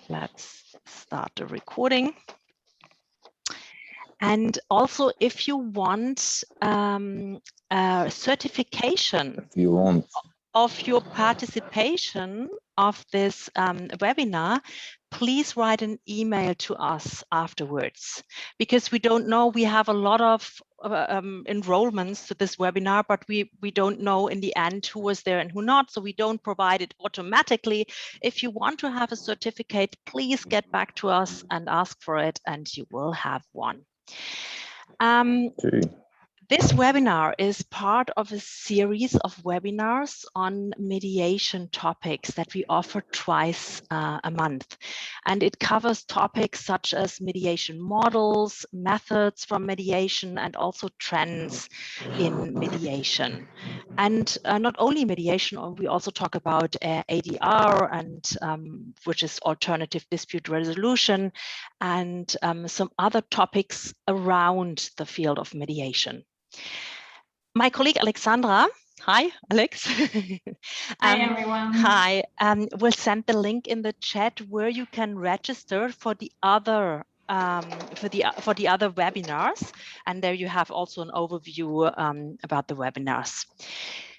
Let's start the recording. And also, if you want a certification of your participation of this webinar, please write an email to us afterwards, because we don't know, we have a lot of enrollments to this webinar, but we don't know in the end who was there and who not, so we don't provide it automatically. If you want to have a certificate, please get back to us and ask for it, and you will have one. This webinar is part of a series of webinars on mediation topics that we offer twice a month. And it covers topics such as mediation models, methods from mediation, and also trends in mediation. And not only mediation, we also talk about ADR, and which is alternative dispute resolution, and some other topics around the field of mediation. My colleague Alexandra, hi Alex. Hi everyone. Hi, will send the link in the chat where you can register for the other webinars, and there you have also an overview about the webinars.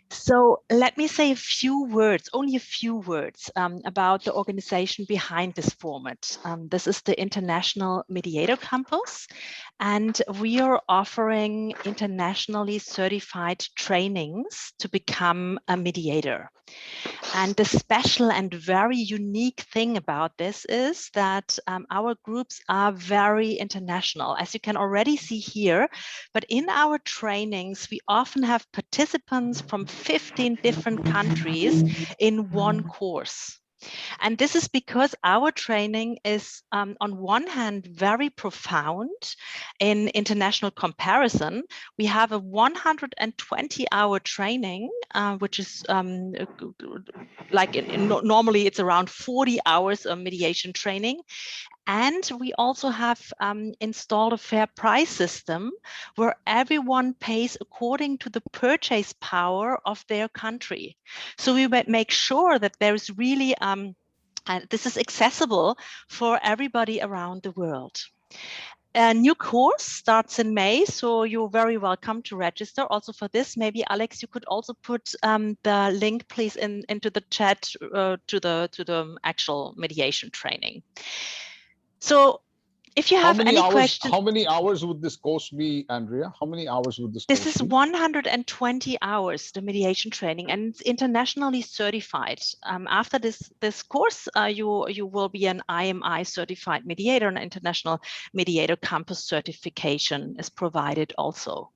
So let me say a few words, only a few words about the organization behind this format. This is the International Mediator Campus, and we are offering internationally certified trainings to become a mediator. And the special and very unique thing about this is that our groups are very international, as you can already see here. But in our trainings, we often have participants from 15 different countries in one course. And this is because our training is, on one hand, very profound in international comparison. We have a 120-hour training, which is normally it's around 40 hours of mediation training. And we also have installed a fair price system where everyone pays according to the purchase power of their country. So we make sure that there is really, this is accessible for everybody around the world. A new course starts in May, so you're very welcome to register also for this. Maybe Alex, you could also put the link, please, into the chat to the actual mediation training. So if you have any questions. How many hours would this course be, Andrea? How many hours would this course be? This is 120 hours, the mediation training, and it's internationally certified. After this course, you will be an IMI certified mediator, and International Mediator Campus certification is provided also.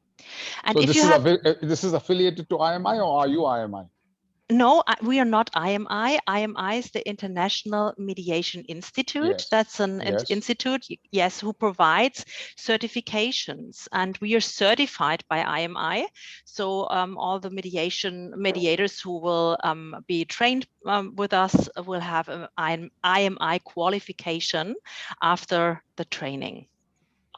And so if this is affiliated to IMI, or are you IMI? No, we are not IMI. IMI is the International Mediation Institute. Yes. That's an institute, yes, who provides certifications, and we are certified by IMI. So all the mediators who will be trained with us will have an IMI qualification after the training.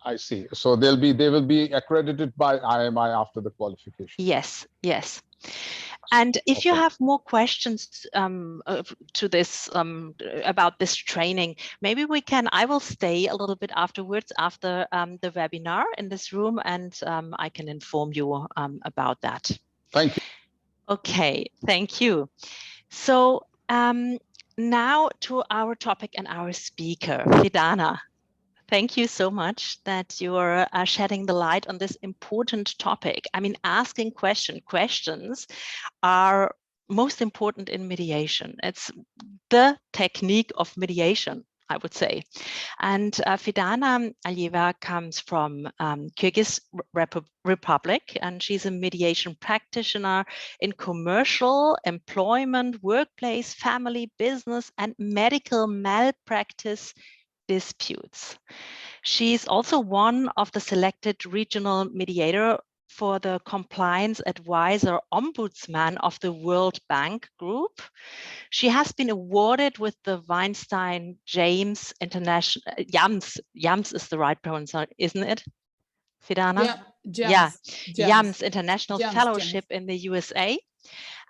I see. So they will be accredited by IMI after the qualification. Yes, yes. And if you have more questions to this about this training, maybe I will stay a little bit afterwards after the webinar in this room, and I can inform you about that. Thank you. Okay, thank you. So now to our topic and our speaker, Fidana. Thank you so much that you are shedding the light on this important topic. I mean, asking questions are most important in mediation. It's the technique of mediation, I would say. And Fidana Alieva comes from Kyrgyz Republic, and she's a mediation practitioner in commercial, employment, workplace, family, business, and medical malpractice disputes. She's also one of the selected regional mediator for the Compliance Advisor Ombudsman of the World Bank Group. She has been awarded with the Weinstein James International, Jams is the right pronunciation, isn't it, Fidana? Yeah, Jams International Fellowship in the USA.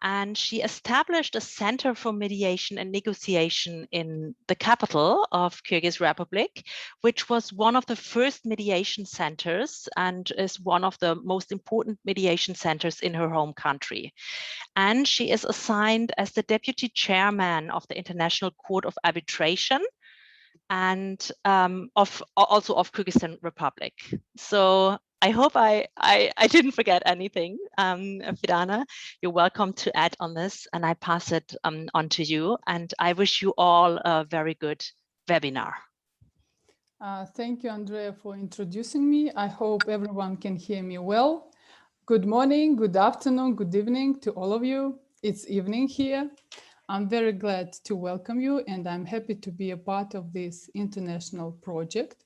And she established a center for mediation and negotiation in the capital of Kyrgyz Republic, which was one of the first mediation centers and is one of the most important mediation centers in her home country. And she is assigned as the deputy chairman of the International Court of Arbitration and also of Kyrgyzstan Republic. So I hope I didn't forget anything. Fidana, you're welcome to add on this, and I pass it on to you. And I wish you all a very good webinar. Thank you, Andrea, for introducing me. I hope everyone can hear me well. Good morning, good afternoon, good evening to all of you. It's evening here. I'm very glad to welcome you, and I'm happy to be a part of this international project.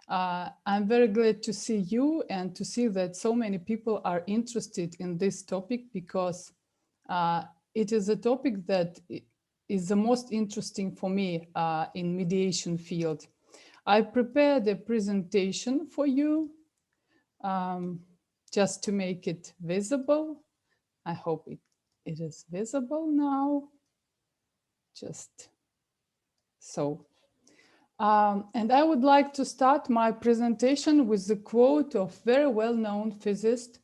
I'm very glad to see you and to see that so many people are interested in this topic, because it is a topic that is the most interesting for me in mediation field. I prepared a presentation for you just to make it visible. I hope it is visible now. Just so. And I would like to start my presentation with the quote of very well-known physicist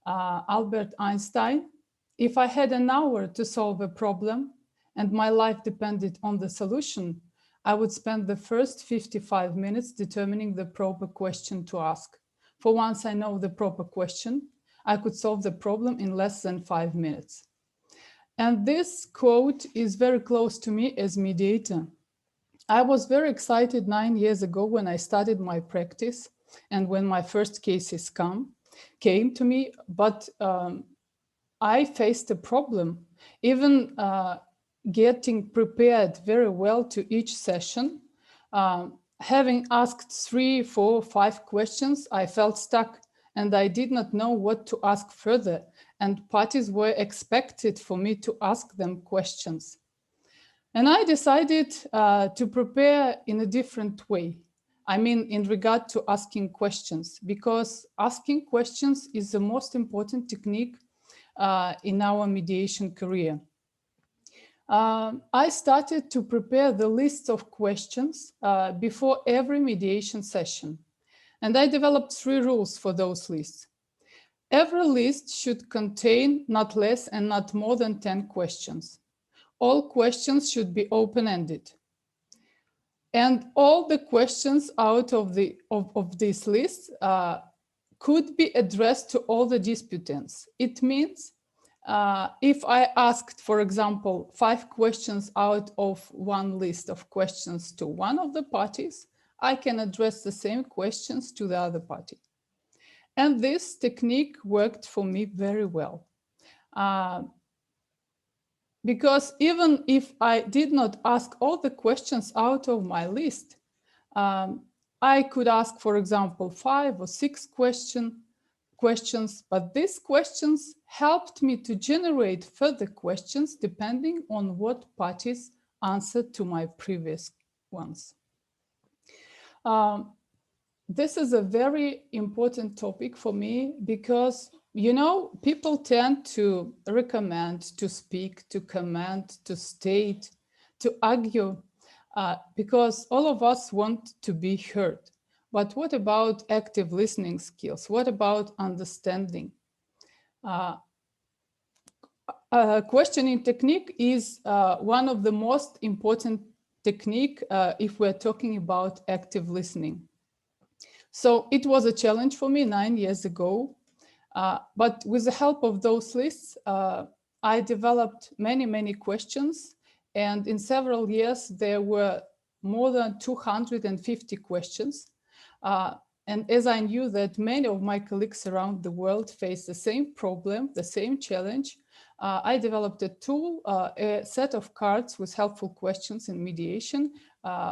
Albert Einstein. If I had an hour to solve a problem and my life depended on the solution, I would spend the first 55 minutes determining the proper question to ask. For once I know the proper question, I could solve the problem in less than 5 minutes. And this quote is very close to me as mediator. I was very excited 9 years ago when I started my practice and when my first cases came to me, but I faced a problem. Even getting prepared very well to each session, having asked 3, 4, 5 questions, I felt stuck and I did not know what to ask further. And parties were expected for me to ask them questions. And I decided to prepare in a different way. I mean, in regard to asking questions, because asking questions is the most important technique in our mediation career. I started to prepare the list of questions before every mediation session. And I developed 3 rules for those lists. Every list should contain not less and not more than 10 questions. All questions should be open-ended. And all the questions out of this list could be addressed to all the disputants. It means if I asked, for example, 5 questions out of one list of questions to one of the parties, I can address the same questions to the other party. And this technique worked for me very well. Because even if I did not ask all the questions out of my list, I could ask, for example, 5 or 6 questions, but these questions helped me to generate further questions depending on what parties answered to my previous ones. This is a very important topic for me because, you know, people tend to recommend, to speak, to comment, to state, to argue, because all of us want to be heard. But what about active listening skills? What about understanding? Questioning technique is one of the most important technique if we're talking about active listening. So it was a challenge for me 9 years ago, but with the help of those lists, I developed many questions, and in several years there were more than 250 questions. And as I knew that many of my colleagues around the world face the same problem, the same challenge, I developed a tool, a set of cards with helpful questions in mediation,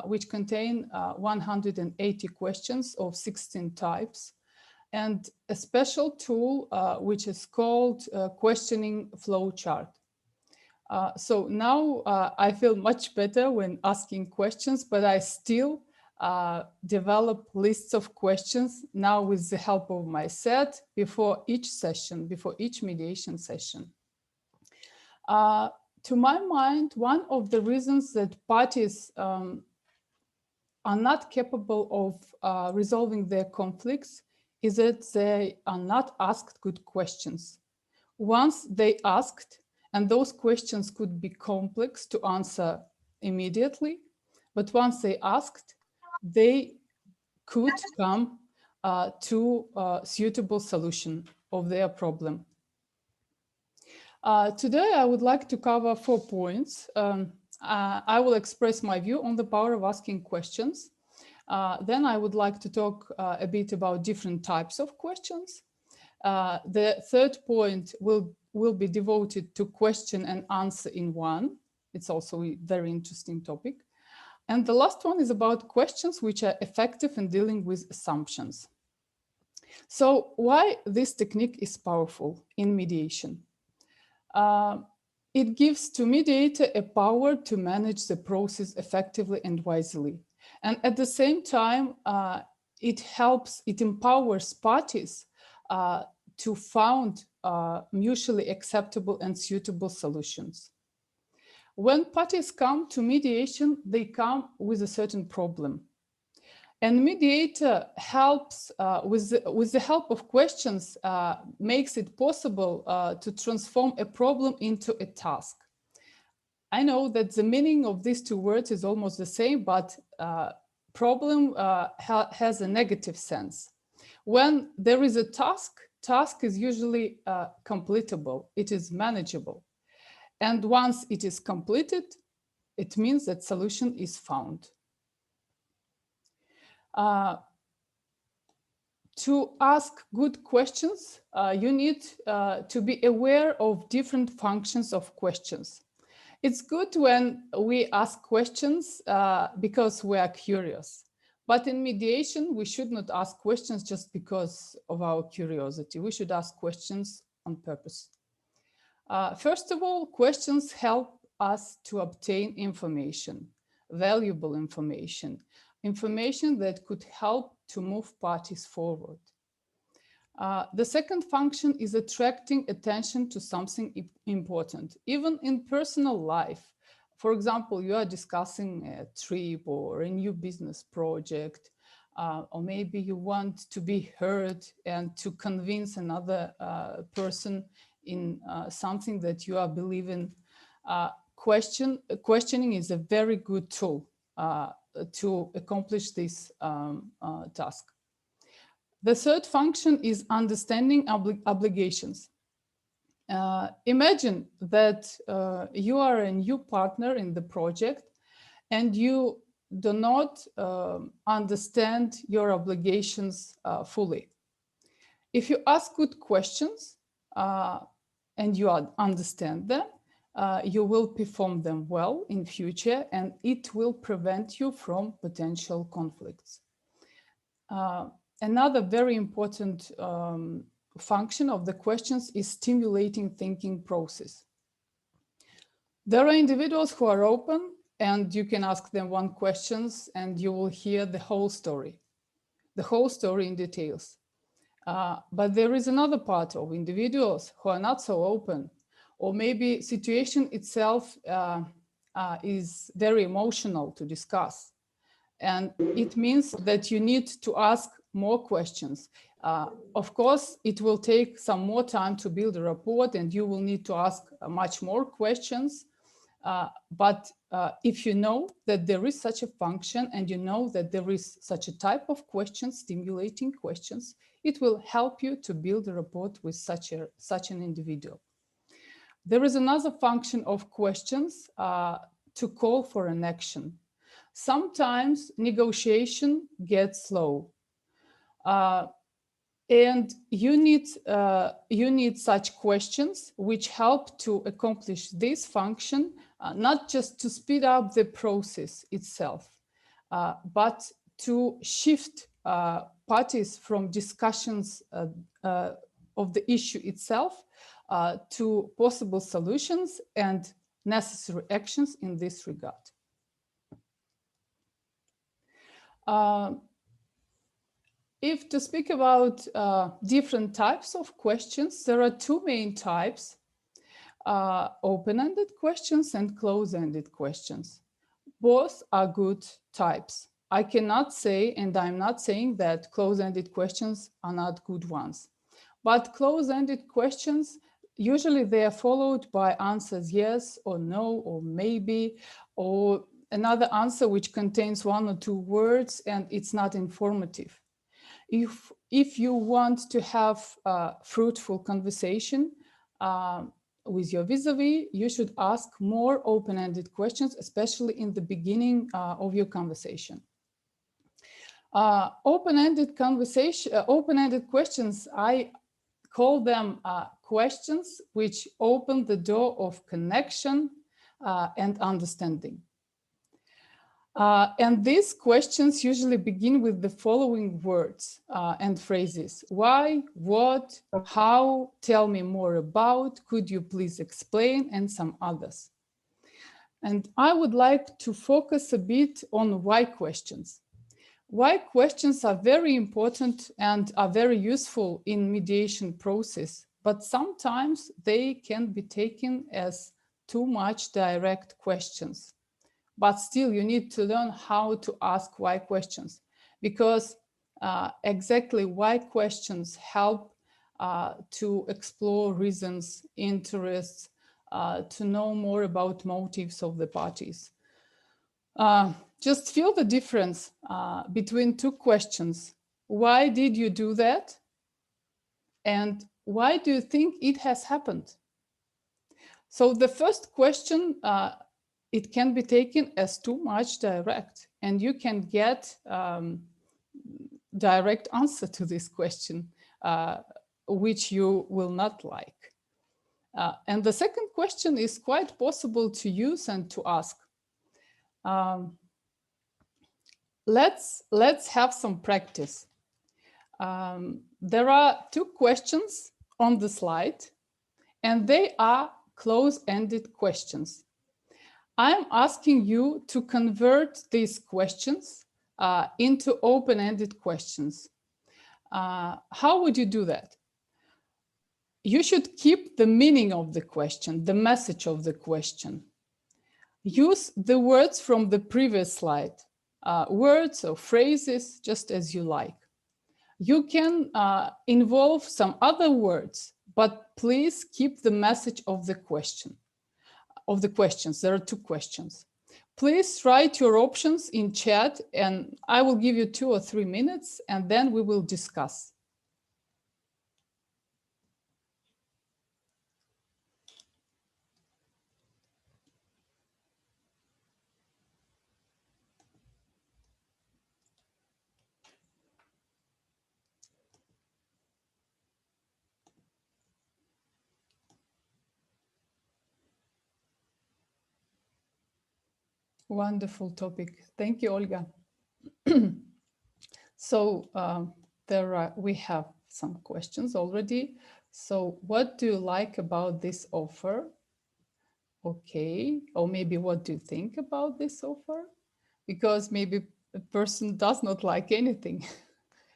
which contain 180 questions of 16 types, and a special tool which is called questioning flowchart. So now I feel much better when asking questions, but I still develop lists of questions now with the help of my set before each session, before each mediation session. To my mind, one of the reasons that parties are not capable of resolving their conflicts is that they are not asked good questions. Once they asked, and those questions could be complex to answer immediately, but once they asked, they could come to a suitable solution of their problem. Today, I would like to cover 4 points. I will express my view on the power of asking questions. Then I would like to talk a bit about different types of questions. The third point will be devoted to question and answer in one. It's also a very interesting topic. And the last one is about questions which are effective in dealing with assumptions. So why this technique is powerful in mediation? It gives to mediator a power to manage the process effectively and wisely. And at the same time, it empowers parties to find mutually acceptable and suitable solutions. When parties come to mediation, they come with a certain problem. And mediator helps, with the help of questions, makes it possible to transform a problem into a task. I know that the meaning of these 2 words is almost the same, but problem has a negative sense. When there is a task is usually completable, it is manageable. And once it is completed, it means that solution is found. To ask good questions, you need to be aware of different functions of questions. It's good when we ask questions because we are curious. But in mediation, we should not ask questions just because of our curiosity. We should ask questions on purpose. First of all, questions help us to obtain information, valuable information, information that could help to move parties forward. The second function is attracting attention to something important, even in personal life. For example, you are discussing a trip or a new business project, or maybe you want to be heard and to convince another person in something that you are believing. Questioning is a very good tool to accomplish this task. The third function is understanding obligations. Imagine that you are a new partner in the project and you do not understand your obligations fully. If you ask good questions and you understand them, you will perform them well in future, and it will prevent you from potential conflicts. Another very important function of the questions is stimulating thinking process. There are individuals who are open, and you can ask them 1 question and you will hear the whole story in details. But there is another part of individuals who are not so open, or maybe situation itself is very emotional to discuss. And it means that you need to ask more questions. Of course, it will take some more time to build a rapport and you will need to ask much more questions. But if you know that there is such a function and you know that there is such a type of questions, stimulating questions, it will help you to build a rapport with such an individual. There is another function of questions to call for an action. Sometimes negotiation gets slow, and you need such questions which help to accomplish this function, not just to speed up the process itself, but to shift parties from discussions of the issue itself to possible solutions and necessary actions in this regard. If to speak about different types of questions, there are 2 main types. open-ended questions and close-ended questions. Both are good types. I cannot say, and I'm not saying that close-ended questions are not good ones, but close-ended questions, usually they are followed by answers yes or no or maybe, or another answer which contains 1 or 2 words and it's not informative. If you want to have a fruitful conversation with your vis-a-vis, you should ask more open-ended questions, especially in the beginning of your conversation. Open-ended questions, I call them questions which open the door of connection and understanding. And these questions usually begin with the following words and phrases. Why, what, how, tell me more about, could you please explain, and some others. And I would like to focus a bit on why questions. Why questions are very important and are very useful in mediation process, but sometimes they can be taken as too much direct questions. But still, you need to learn how to ask why questions, because exactly why questions help to explore reasons, interests, to know more about motives of the parties. Just feel the difference between 2 questions. Why did you do that? And why do you think it has happened? So the first question, it can be taken as too much direct, and you can get direct answer to this question, which you will not like. And the second question is quite possible to use and to ask. Let's have some practice. There are 2 questions on the slide, and they are close-ended questions. I'm asking you to convert these questions into open-ended questions. How would you do that? You should keep the meaning of the question, the message of the question. Use the words from the previous slide, words or phrases, just as you like. You can involve some other words, but please keep the message of the question. Of the questions, there are 2 questions. Please write your options in chat, and I will give you 2 or 3 minutes, and then we will discuss. Wonderful topic. Thank you, Olga. So we have some questions already. So what do you like about this offer? Okay, or maybe what do you think about this offer? Because maybe a person does not like anything.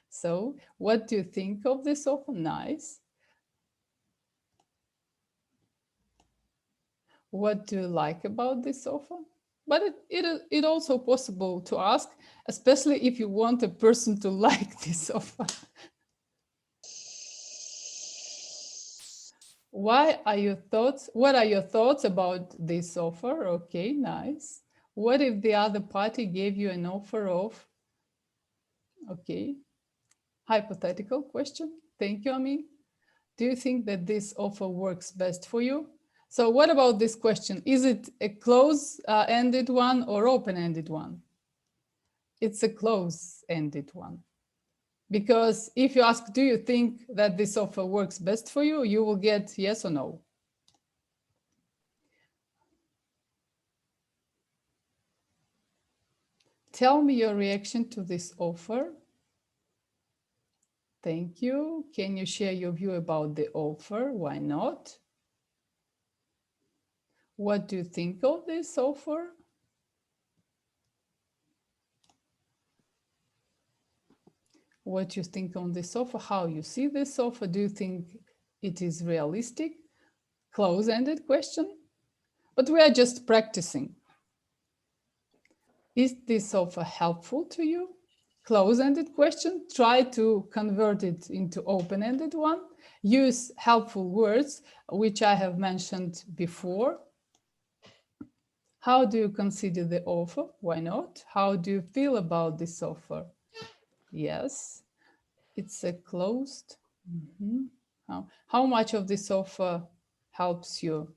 So what do you think of this offer? Nice. What do you like about this offer? But it also possible to ask, especially if you want a person to like this offer. What are your thoughts about this offer? Okay, nice. What if the other party gave you an offer of, okay, hypothetical question. Thank you, Ami. Do you think that this offer works best for you? So what about this question? Is it a close-ended one or open-ended one? It's a close-ended one. Because if you ask, do you think that this offer works best for you? You will get yes or no. Tell me your reaction to this offer. Thank you. Can you share your view about the offer? Why not? What do you think of this offer? What you think on this offer? How you see this offer? Do you think it is realistic? close-ended question, but we are just practicing. Is this offer helpful to you? Close-ended question, try to convert it into open-ended one. Use helpful words, which I have mentioned before. How do you consider the offer? Why not? How do you feel about this offer? Yes, it's a closed. How much of this offer helps you?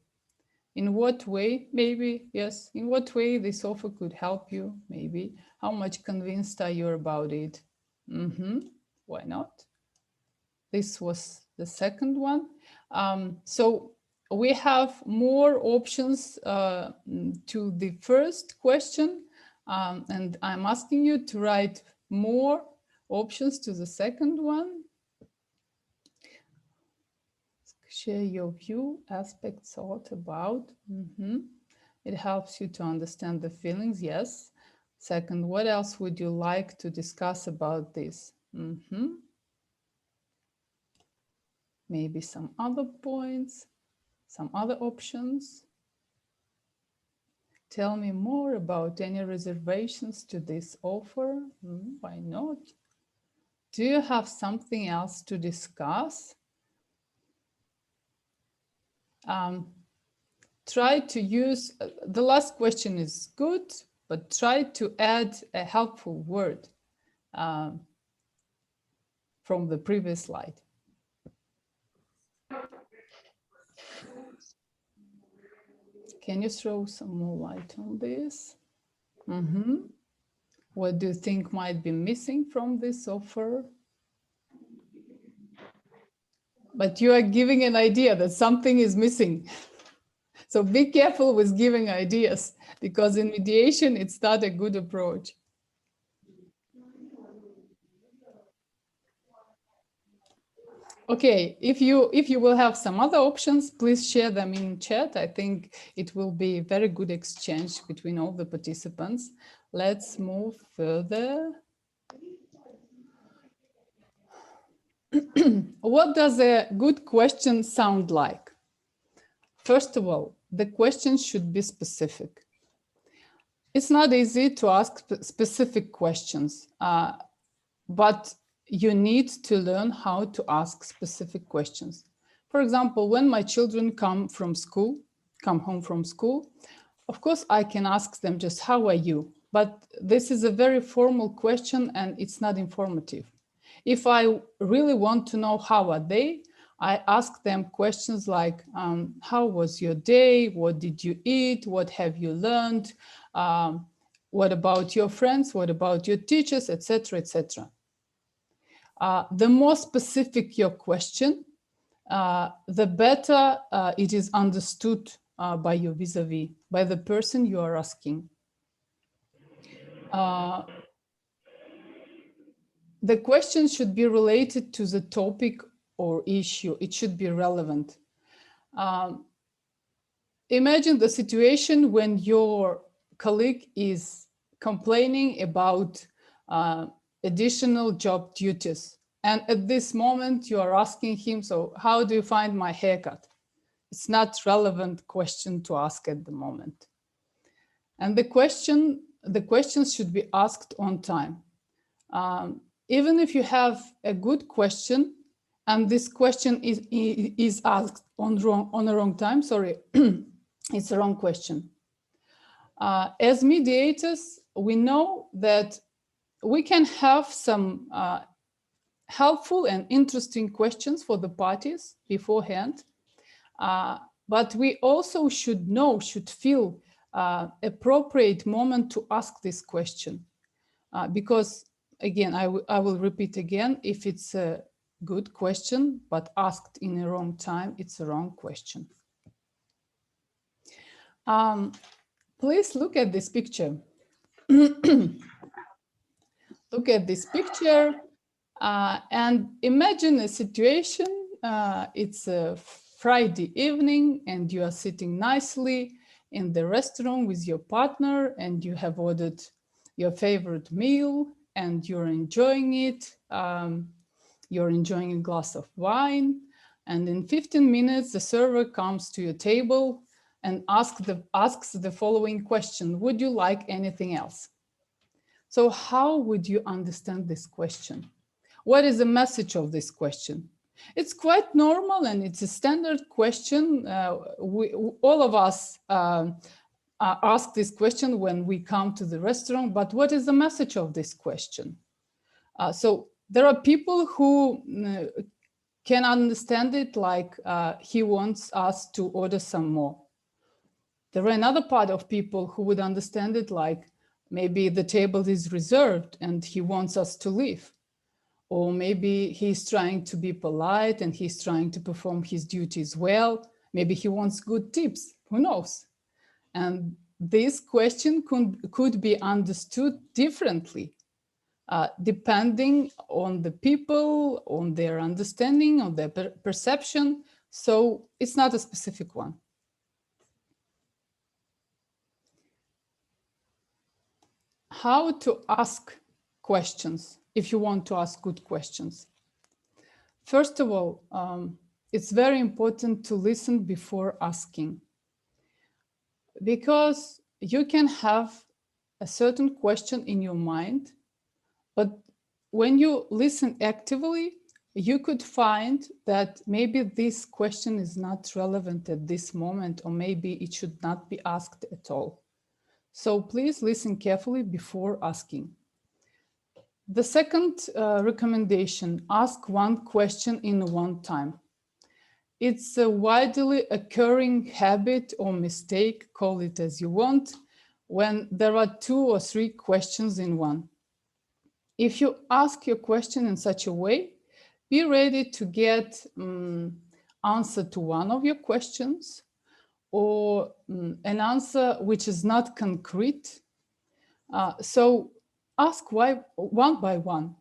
In what way? Maybe, yes. In what way this offer could help you? Maybe. How much convinced are you about it? Why not? This was the second one. So we have more options to the first question. And I'm asking you to write more options to the second one. Share your view, aspect, thought about. It helps you to understand the feelings, yes. Second, what else would you like to discuss about this? Maybe some other points, some other options. Tell me more about any reservations to this offer. Why not? Do you have something else to discuss? Try to use, the last question is good, but try to add a helpful word from the previous slide. Can you throw some more light on this? What do you think might be missing from this offer? But you are giving an idea that something is missing. So be careful with giving ideas, because in mediation, it's not a good approach. Okay, if you will have some other options, please share them in chat. I think it will be a very good exchange between all the participants. Let's move further. What does a good question sound like? First of all, the question should be specific. It's not easy to ask specific questions, but you need to learn how to ask specific questions. For example, when my children come home from school, of course, I can ask them just, how are you? But this is a very formal question and it's not informative. If I really want to know how are they, I ask them questions like, how was your day? What did you eat? What have you learned? What about your friends? What about your teachers, etc., etc. The more specific your question, the better it is understood by your vis-a-vis, by the person you are asking. The question should be related to the topic or issue. It should be relevant. Imagine the situation when your colleague is complaining about additional job duties. And at this moment, you are asking him, so how do you find my haircut? It's not a relevant question to ask at the moment. And the questions should be asked on time. Even if you have a good question and this question is asked on the wrong time, sorry, it's the wrong question. As mediators, we know that we can have some helpful and interesting questions for the parties beforehand, but we also should feel appropriate moment to ask this question, because again, I will repeat again, if it's a good question but asked in the wrong time, it's a wrong question. Please look at this picture. Look at this picture and imagine a situation. It's a Friday evening and you are sitting nicely in the restaurant with your partner and you have ordered your favorite meal and you're enjoying it. You're enjoying a glass of wine And in 15 minutes, the server comes to your table and asks the following question: would you like anything else? So how would you understand this question? What is the message of this question? It's quite normal and it's a standard question. All of us ask this question when we come to the restaurant, but what is the message of this question? So there are people who can understand it like he wants us to order some more. There are another part of people who would understand it like maybe the table is reserved and he wants us to leave. Or maybe he's trying to be polite and he's trying to perform his duties well. Maybe he wants good tips, who knows? And this question could be understood differently, depending on the people, on their understanding, on their perception. So it's not a specific one. How to ask questions if you want to ask good questions. First of all, it's very important to listen before asking, because you can have a certain question in your mind, but when you listen actively, you could find that maybe this question is not relevant at this moment, or maybe it should not be asked at all. So please listen carefully before asking. The second recommendation: ask one question in one time. It's a widely occurring habit or mistake, call it as you want, when there are 2 or 3 questions in one. If you ask your question in such a way, be ready to get answer to one of your questions, or an answer which is not concrete. So ask why one by one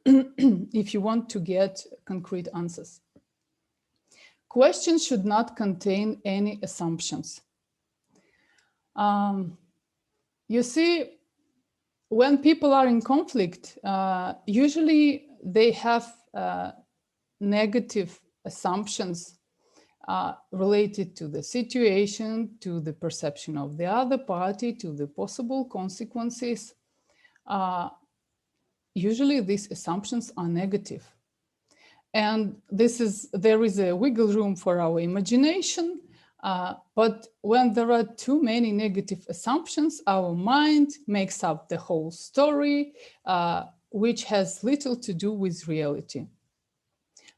if you want to get concrete answers. Questions should not contain any assumptions. You see, when people are in conflict, usually they have negative assumptions related to the situation, to the perception of the other party, to the possible consequences. Usually these assumptions are negative. And there is a wiggle room for our imagination, but when there are too many negative assumptions, our mind makes up the whole story, which has little to do with reality.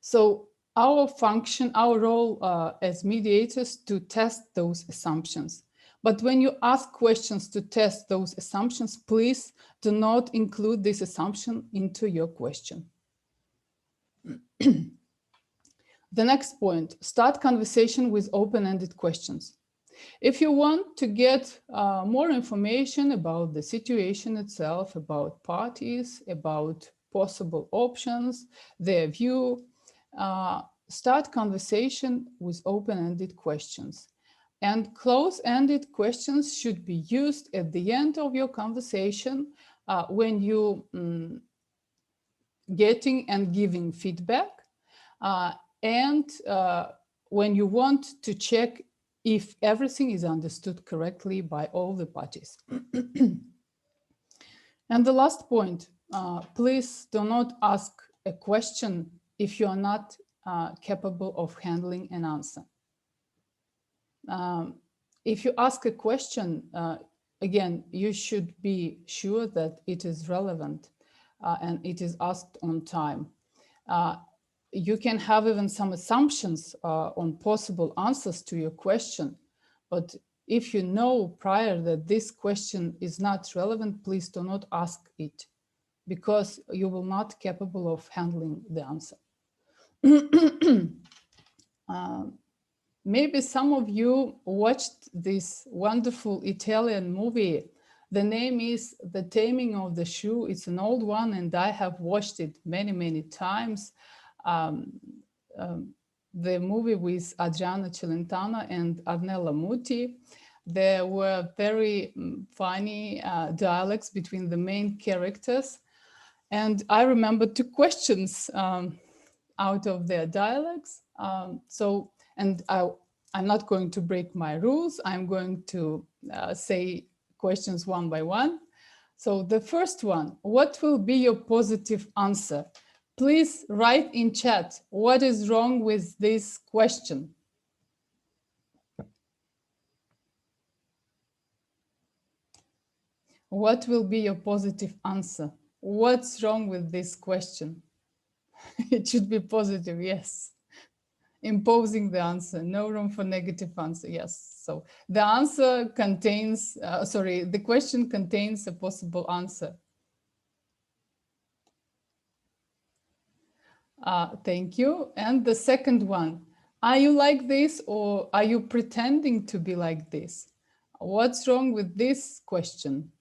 So our function, our role as mediators, to test those assumptions. But when you ask questions to test those assumptions, please do not include this assumption into your question. The next point: start conversation with open-ended questions. If you want to get more information about the situation itself, about parties, about possible options, their view, start conversation with open-ended questions. And close-ended questions should be used at the end of your conversation when you getting and giving feedback, and when you want to check if everything is understood correctly by all the parties. And the last point, please do not ask a question if you are not capable of handling an answer. If you ask a question, again, you should be sure that it is relevant and it is asked on time. You can have even some assumptions on possible answers to your question, but if you know prior that this question is not relevant, please do not ask it, because you will not be capable of handling the answer. Maybe some of you watched this wonderful Italian movie. The name is The Taming of the Shrew. It's an old one, and I have watched it many, many times. The movie with Adriana Celentano and Arnella Muti. There were very funny dialogues between the main characters. And I remember 2 questions out of their dialogues. And I'm not going to break my rules. I'm going to say questions one by one. So the first one, what will be your positive answer? Please write in chat, what is wrong with this question? What will be your positive answer? What's wrong with this question? It should be positive, yes. Imposing the answer, no room for negative answer, yes. So the answer contains, the question contains a possible answer. Thank you. And the second one, are you like this or are you pretending to be like this? What's wrong with this question?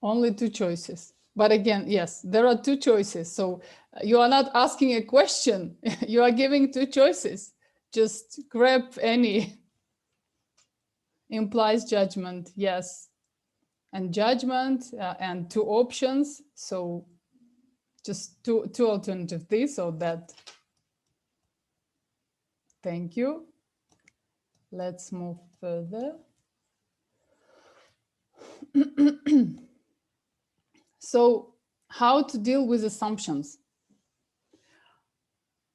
Only two choices. But again, yes, there are two choices. So you are not asking a question. You are giving two choices. Just grab any. Implies judgment, yes. And judgment and two options. So just two alternatives, this or that. Thank you. Let's move further. So how to deal with assumptions?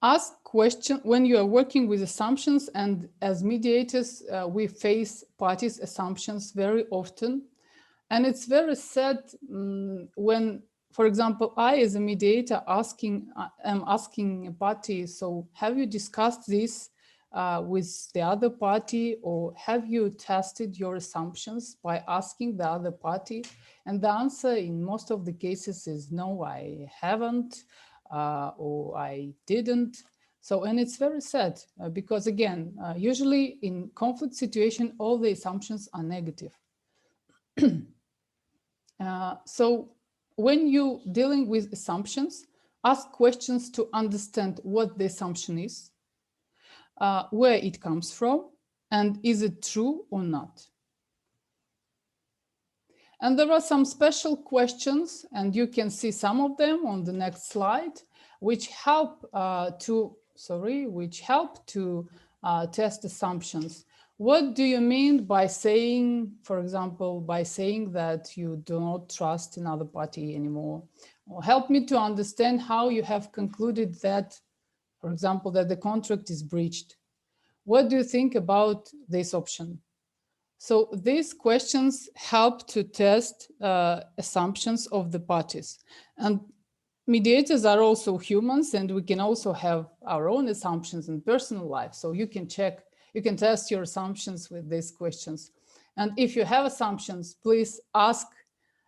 Ask questions when you are working with assumptions, and as mediators, we face parties' assumptions very often. And it's very sad when, for example, I as a mediator am asking a party, so have you discussed this with the other party, or have you tested your assumptions by asking the other party? And the answer in most of the cases is no, I haven't, or I didn't. So, and it's very sad because again, usually in conflict situation, all the assumptions are negative. So when you dealing with assumptions, ask questions to understand what the assumption is, where it comes from, and is it true or not? And there are some special questions, and you can see some of them on the next slide, which help to test assumptions. What do you mean by saying, for example, by saying that you do not trust another party anymore? Or help me to understand how you have concluded that, for example, that the contract is breached. What do you think about this option? So these questions help to test assumptions of the parties. And mediators are also humans, and we can also have our own assumptions in personal life. So you can check, you can test your assumptions with these questions. And if you have assumptions, please ask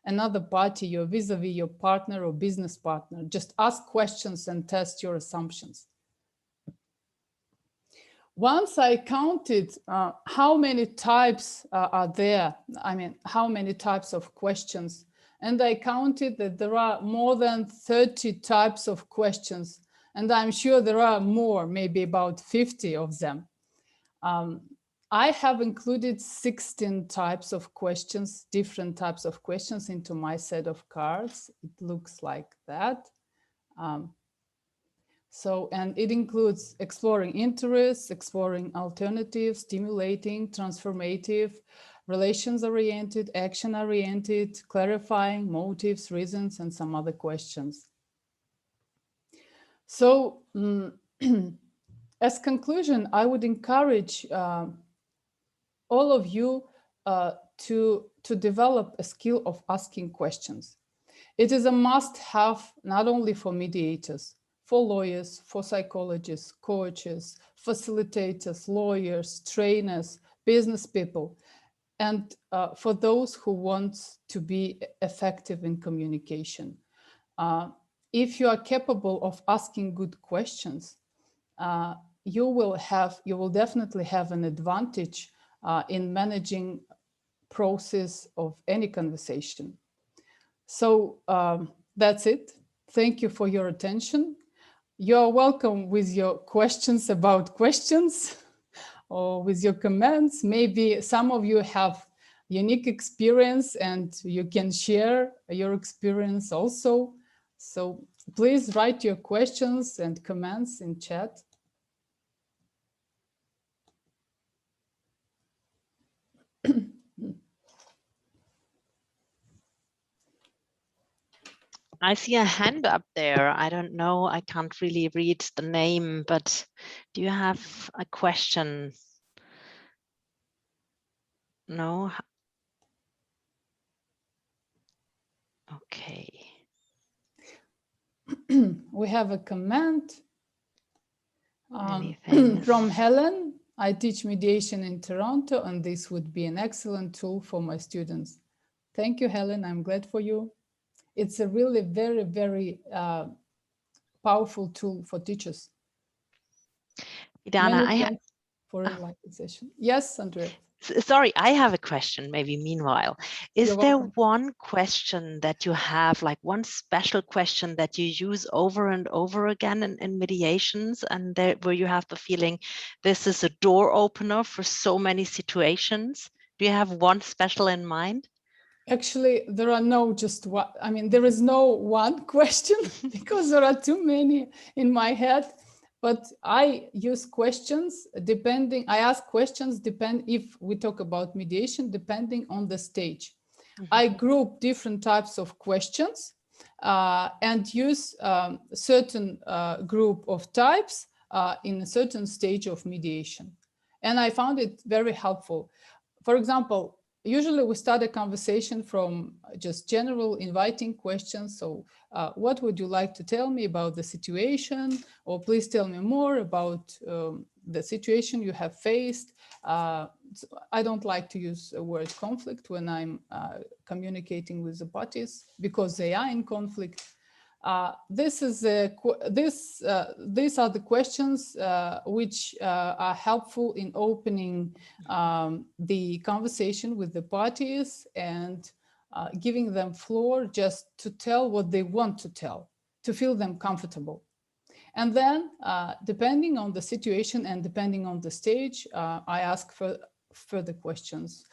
another party, your vis-a-vis, your partner or business partner. Just ask questions and test your assumptions. Once I counted how many types are there, I mean, how many types of questions, and I counted that there are more than 30 types of questions, and I'm sure there are more, maybe about 50 of them. I have included 16 types of questions, different types of questions into my set of cards. It looks like that. And it includes exploring interests, exploring alternatives, stimulating, transformative, relations-oriented, action-oriented, clarifying, motives, reasons, and some other questions. So as conclusion, I would encourage all of you to develop a skill of asking questions. It is a must-have not only for mediators, for lawyers, for psychologists, coaches, facilitators, lawyers, trainers, business people, and for those who want to be effective in communication. If you are capable of asking good questions, you will definitely have an advantage in managing process of any conversation. So that's it. Thank you for your attention. You're welcome with your questions about questions or with your comments. Maybe some of you have unique experience, and you can share your experience also. So please write your questions and comments in chat. I see a hand up there. I don't know. I can't really read the name, but do you have a question? No? Okay. We have a comment Many thanks. from Helen. I teach mediation in Toronto, and this would be an excellent tool for my students. Thank you, Helen. I'm glad for you. It's a really very, very powerful tool for teachers. Fidana, Many thanks for enlightening session. Yes, Andrea. Sorry, I have a question maybe meanwhile. Is You're there welcome. one question that you have, like one special question that you use over and over again in mediations, and there, where you have the feeling this is a door opener for so many situations? Do you have one special in mind? Actually, there are no just one. I mean, there is no one question because there are too many in my head. But I use questions depending. I ask questions if we talk about mediation, depending on the stage. I group different types of questions and use certain group of types in a certain stage of mediation. And I found it very helpful. For example, usually we start a conversation from just general inviting questions. So what would you like to tell me about the situation? Or please tell me more about the situation you have faced. I don't like to use the word conflict when I'm communicating with the parties because they are in conflict. These are the questions which are helpful in opening the conversation with the parties and giving them floor just to tell what they want to tell, to feel them comfortable. And then depending on the situation and depending on the stage, I ask for further questions,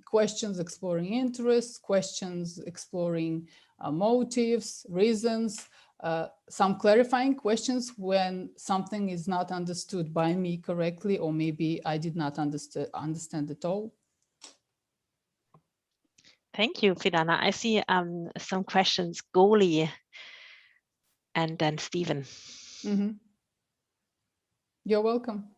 questions exploring interests, questions exploring motives, reasons, some clarifying questions when something is not understood by me correctly, or maybe I did not understand at all. Thank you, Fidana. I see some questions, Goli and then Stephen. You're welcome.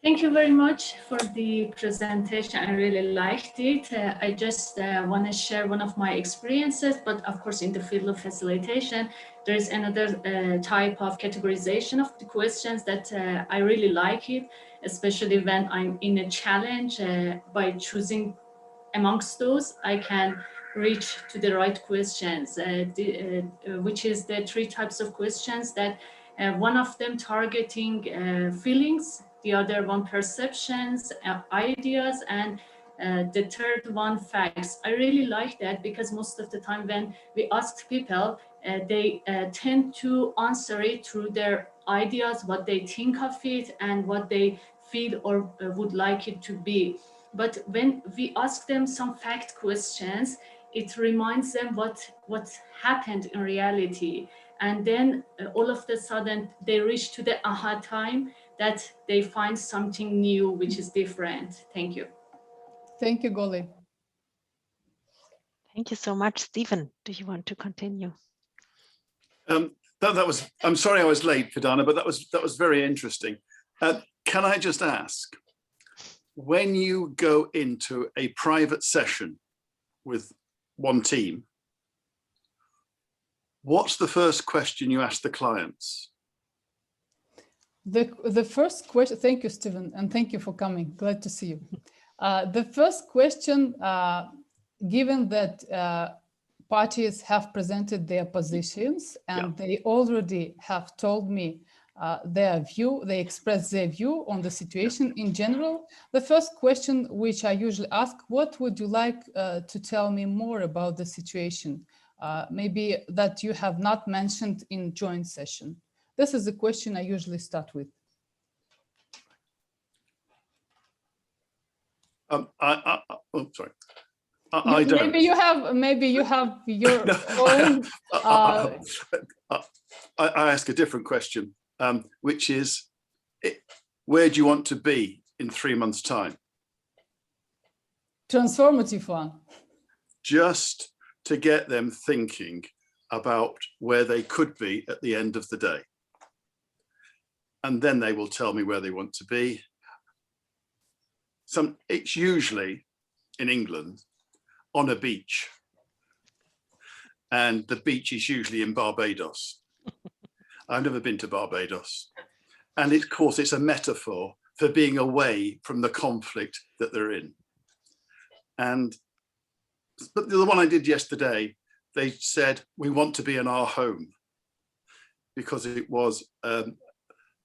Thank you very much for the presentation. I really liked it. I just want to share one of my experiences, but of course, in the field of facilitation, there is another type of categorization of the questions that I really like it, especially when I'm in a challenge. By choosing amongst those, I can reach to the right questions, which is the three types of questions that one of them targeting feelings, the other one perceptions, ideas, and the third one facts. I really like that because most of the time when we ask people, they tend to answer it through their ideas, what they think of it and what they feel or would like it to be. But when we ask them some fact questions, it reminds them what happened in reality. And then all of a sudden they reach to the aha time that they find something new, which is different. Thank you. Thank you, Goli. Thank you so much. Stephen, do you want to continue? That was, I'm sorry I was late, Fidana, but that was very interesting. Can I just ask, when you go into a private session with one team, what's the first question you ask the clients? The first question, thank you, Stephen, and thank you for coming. Glad to see you. The first question, given that parties have presented their positions and they already have told me their view, they express their view on the situation in general. The first question which I usually ask, what would you like to tell me more about the situation? Maybe that you have not mentioned in joint session. This is the question I usually start with. Oh, sorry. I don't. Maybe you have your No, own. I ask a different question, which is, where do you want to be in 3 months' time? Transformative one. Just to get them thinking about where they could be at the end of the day. And then they will tell me where they want to be. It's usually in England on a beach. And the beach is usually in Barbados. I've never been to Barbados. And of course, it's a metaphor for being away from the conflict that they're in. But the one I did yesterday, they said, we want to be in our home, because it was an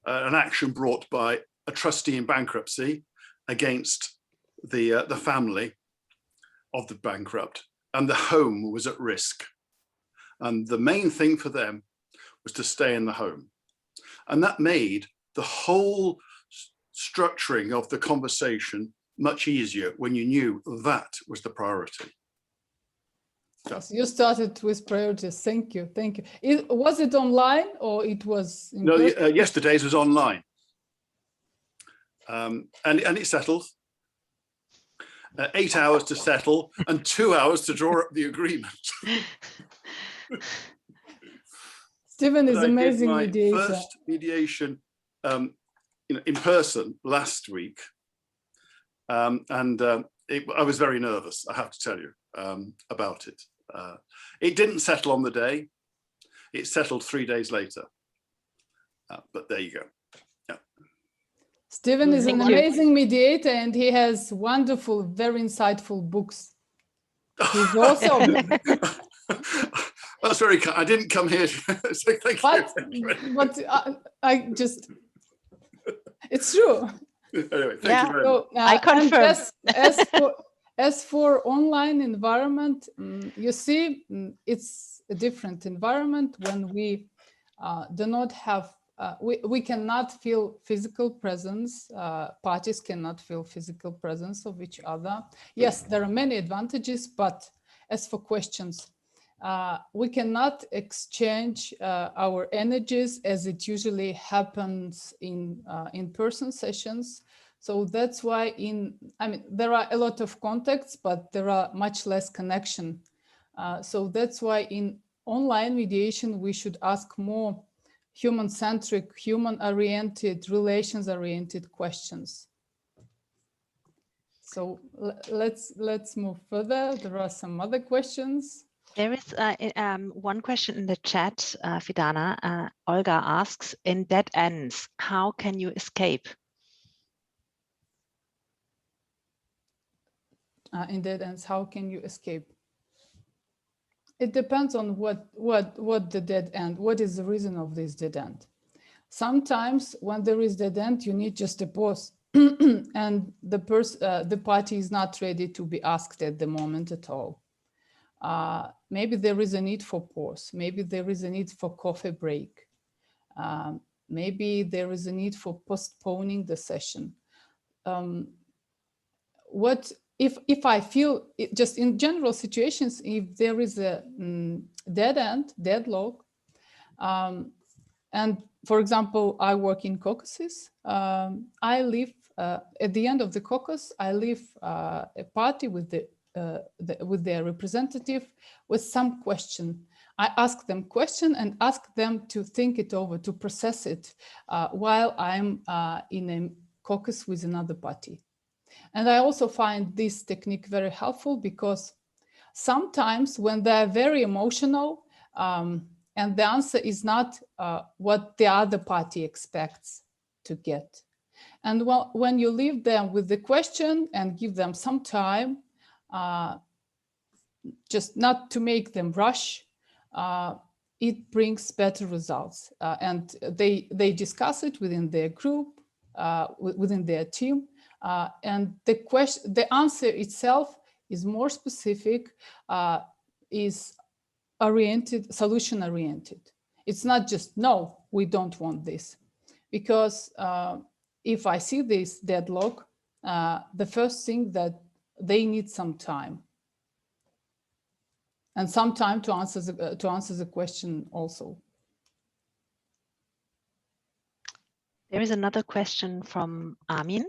action brought by a trustee in bankruptcy against the family of the bankrupt, and the home was at risk. And the main thing for them was to stay in the home. And that made the whole structuring of the conversation much easier when you knew that was the priority. Yes, you started with priorities. Thank you. Thank you. Was it online or it was in person? No, yesterday's was online. And it settled. 8 hours to settle and 2 hours to draw up the agreement. Stephen is amazing my mediator. First mediation in person last week. I was very nervous, I have to tell you, about it. It didn't settle on the day. It settled 3 days later. But there you go. Yeah. Stephen is an amazing mediator, and he has wonderful, very insightful books. He's also... That's very kind. I didn't come here to say thank you. But I just... It's true. Anyway, thank you very much. I confirm. As for online environment, you see, it's a different environment when we do not have, we cannot feel physical presence, parties cannot feel physical presence of each other. Yes, there are many advantages, but as for questions, we cannot exchange our energies as it usually happens in in-person sessions. So that's why there are a lot of contacts, but there are much less connection. So that's why in online mediation, we should ask more human-centric, human-oriented, relations-oriented questions. So let's move further. There are some other questions. There is one question in the chat, Fidana. Olga asks, in dead ends, how can you escape? In dead ends, how can you escape? It depends on what the dead end, what is the reason of this dead end. Sometimes when there is dead end, you need just a pause and the party is not ready to be asked at the moment at all. Maybe there is a need for pause. Maybe there is a need for coffee break. Maybe there is a need for postponing the session. If I feel, just in general situations, if there is a dead end, deadlock, and for example, I work in caucuses, I leave, at the end of the caucus, I leave a party with their representative with some question. I ask them question and ask them to think it over, to process it while I'm in a caucus with another party. And I also find this technique very helpful because sometimes when they're very emotional and the answer is not what the other party expects to get. And when you leave them with the question and give them some time, just not to make them rush, it brings better results. And they discuss it within their group, within their team. And the answer itself is more specific, is oriented, solution oriented. It's not just, no, we don't want this. Because if I see this deadlock, the first thing that they need some time. And some time to answer the question also. There is another question from Armin.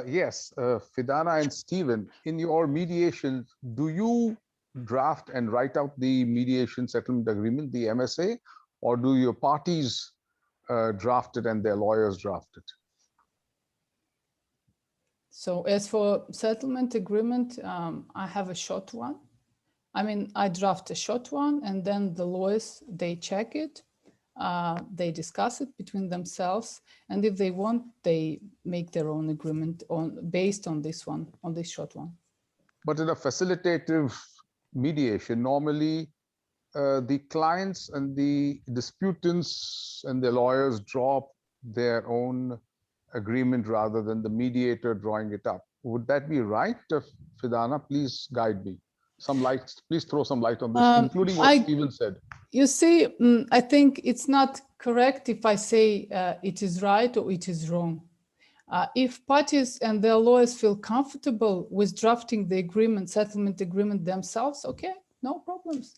Yes, Fidana and Stephen, in your mediation, do you draft and write out the mediation settlement agreement, the MSA, or do your parties draft it and their lawyers draft it? So as for settlement agreement, I have a short one. I mean, I draft a short one, and then the lawyers, they check it. They discuss it between themselves, and if they want, they make their own agreement based on this one, on this short one. But in a facilitative mediation, normally the clients and the disputants and their lawyers draw up their own agreement rather than the mediator drawing it up. Would that be right, Fidana? Please guide me. Some light, please throw some light on this, including what Stephen said. You see, I think it's not correct if I say it is right or it is wrong. If parties and their lawyers feel comfortable with drafting the agreement, settlement agreement themselves, okay, no problems.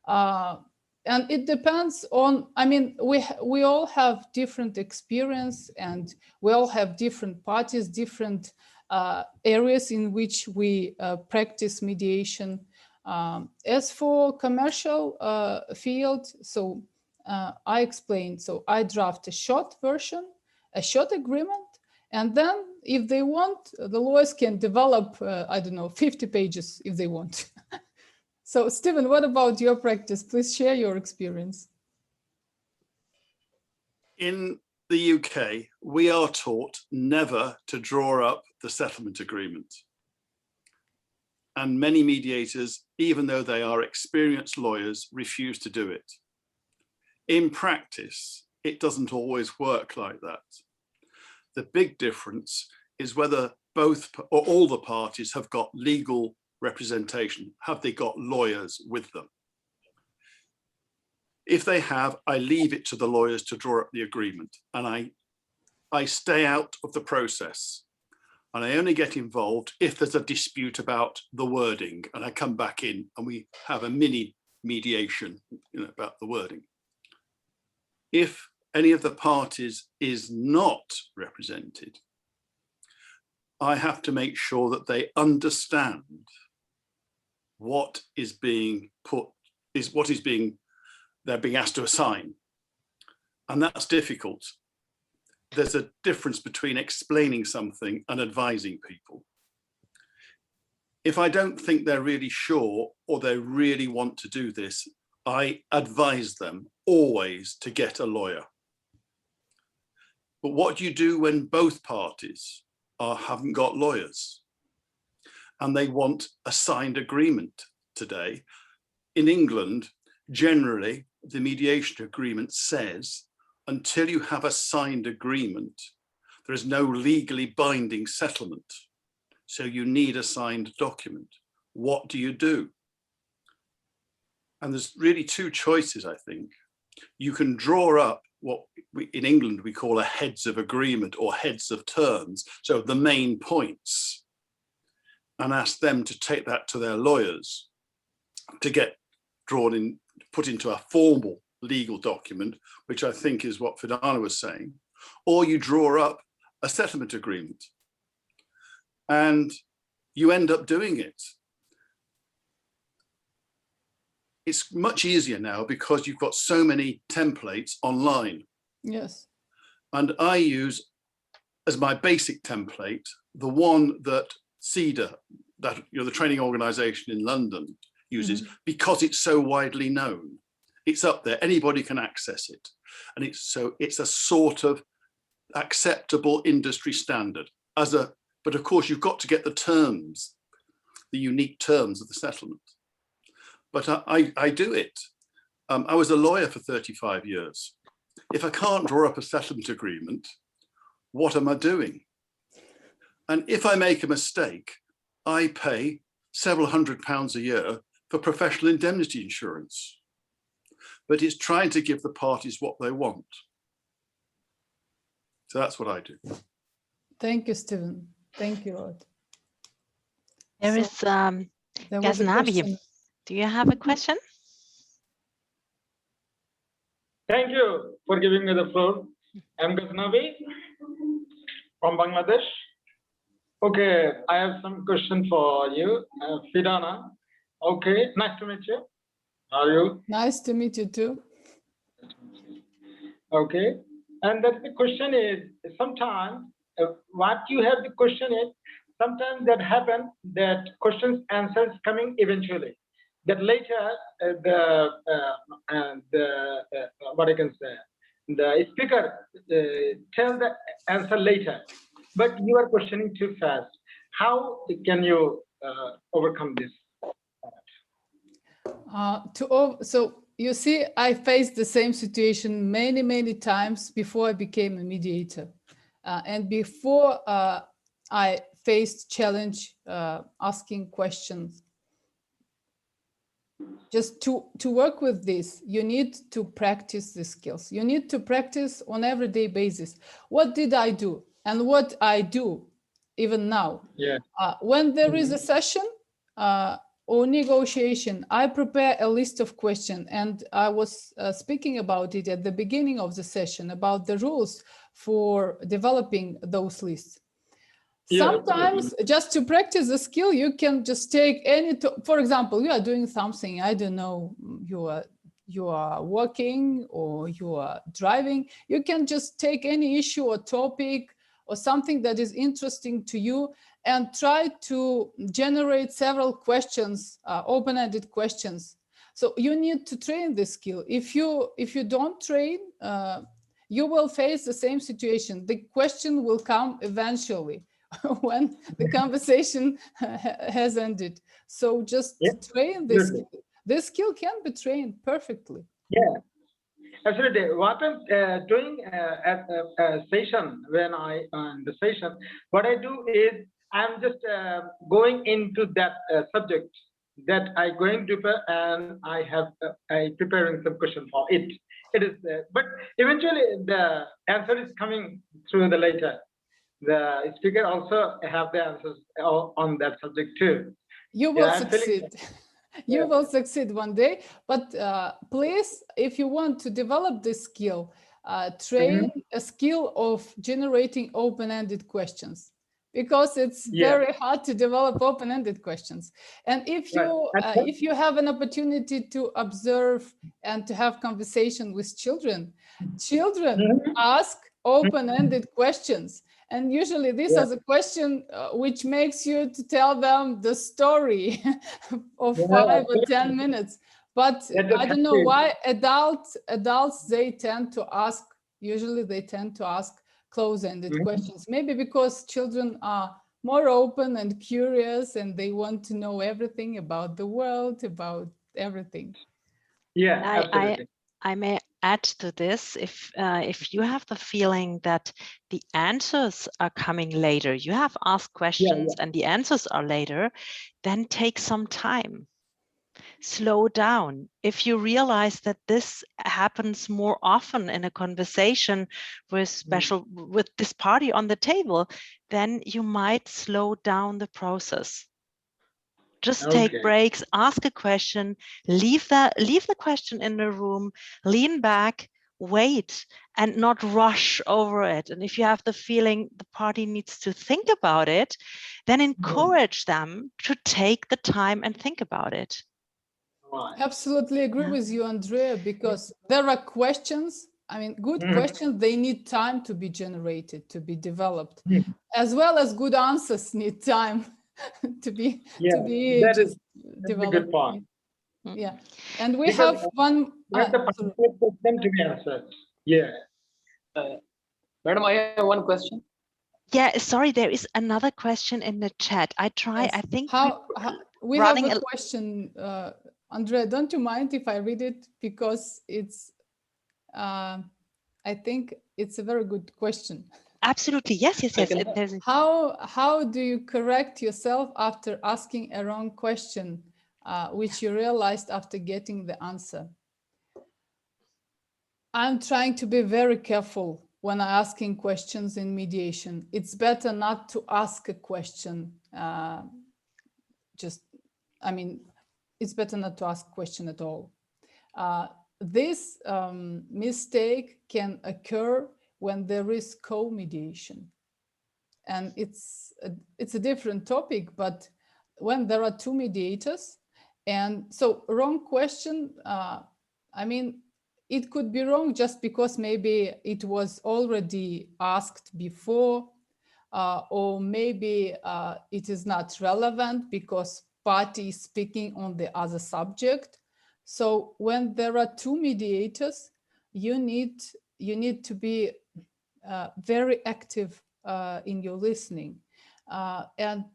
And it depends on, I mean, we all have different experience, and we all have different parties, different areas in which we practice mediation. As for commercial field, so I explained, so I draft a short version, a short agreement, and then if they want, the lawyers can develop, I don't know, 50 pages if they want. So Stephen, what about your practice? Please share your experience. In the UK, we are taught never to draw up the settlement agreement. And many mediators, even though they are experienced lawyers, refuse to do it. In practice, it doesn't always work like that. The big difference is whether both or all the parties have got legal representation. Have they got lawyers with them? If they have, I leave it to the lawyers to draw up the agreement, and I stay out of the process. And I only get involved if there's a dispute about the wording, and I come back in and we have a mini mediation, about the wording. If any of the parties is not represented, I have to make sure that they understand what is being they're being asked to assign. And that's difficult. There's a difference between explaining something and advising people. If I don't think they're really sure or they really want to do this, I advise them always to get a lawyer. But what do you do when both parties haven't got lawyers and they want a signed agreement today? In England, generally, the mediation agreement says, until you have a signed agreement, there is no legally binding settlement. So you need a signed document. What do you do? And there's really two choices, I think. You can draw up what in England we call a heads of agreement or heads of terms, so the main points, and ask them to take that to their lawyers to get drawn in, put into a formal legal document, which I think is what Fidana was saying, or you draw up a settlement agreement and you end up doing it. It's much easier now because you've got so many templates online. Yes. And I use as my basic template, the one that CEDA, that the training organization in London uses, because it's so widely known. It's up there, anybody can access it. And it's a sort of acceptable industry standard but of course you've got to get the terms, the unique terms of the settlement. But I do it. I was a lawyer for 35 years. If I can't draw up a settlement agreement, what am I doing? And if I make a mistake, I pay several £100s a year for professional indemnity insurance. But it's trying to give the parties what they want. So that's what I do. Thank you, Stephen. Thank you, Rod. There So, is there was a Ghaznavi. question. Do you have a question? Thank you for giving me the floor. I'm Ghaznavi from Bangladesh. Okay, I have some question for you, Fidana. Okay, nice to meet you. How are you? Nice to meet you too. Okay, and that the question is sometimes what you have the question is sometimes that happen that questions answers coming eventually. That later what I can say, the speaker tell the answer later, but you are questioning too fast. How can you overcome this? So you see, I faced the same situation many, many times before I became a mediator. And before I faced challenge asking questions. Just to work with this, you need to practice the skills. You need to practice on everyday basis. What did I do? And what I do even now? Yeah. When there is a session or negotiation, I prepare a list of questions. And I was speaking about it at the beginning of the session, about the rules for developing those lists. Sometimes just to practice the skill, you can just take any, for example, you are doing something, I don't know, you are working or you are driving, you can just take any issue or topic or something that is interesting to you and try to generate several questions, open-ended questions. So you need to train this skill. If you don't train, you will face the same situation. The question will come eventually when the conversation has ended. So just train this skill. This skill can be trained perfectly. Yeah, absolutely. What I'm doing at a session, when in the session, what I do is I'm just going into that subject that I going deeper, and I preparing some question for it. It is, but eventually the answer is coming through the later. The speaker also have the answers on that subject too. You will succeed. You will succeed one day, but please, if you want to develop this skill, train a skill of generating open-ended questions, because it's very hard to develop open-ended questions. And if you have an opportunity to observe and to have conversation with children ask open-ended questions. And usually these are the question which makes you to tell them the story of 5 or 10 minutes. But I don't know why adults, they tend to ask, usually they tend to ask close-ended questions. Maybe because children are more open and curious and they want to know everything about the world, about everything. Yeah, absolutely. I may add to this, if you have the feeling that the answers are coming later, you have asked questions and the answers are later, then take some time. Slow down. If you realize that this happens more often in a conversation with this party on the table, then you might slow down the process. Just take breaks, ask a question, leave the question in the room, lean back, wait, and not rush over it. And if you have the feeling the party needs to think about it, then encourage them to take the time and think about it. Absolutely agree with you, Andrea, because there are questions, I mean, good questions, they need time to be generated, to be developed, as well as good answers need time to be that is developed. A good point. Yeah, and we have one. To be answered. Yeah. Madam, I have one question. Yeah, sorry, there is another question in the chat. I think we have a question. Andrea, don't you mind if I read it? Because it's, I think it's a very good question. Absolutely, yes. How do you correct yourself after asking a wrong question, which you realized after getting the answer? I'm trying to be very careful when asking questions in mediation. It's better not to ask a question. It's better not to ask a question at all. This mistake can occur when there is co-mediation. And it's a different topic, but when there are two mediators, and so wrong question, it could be wrong just because maybe it was already asked before, or maybe it is not relevant because party is speaking on the other subject. So when there are two mediators, you need to be very active in your listening, and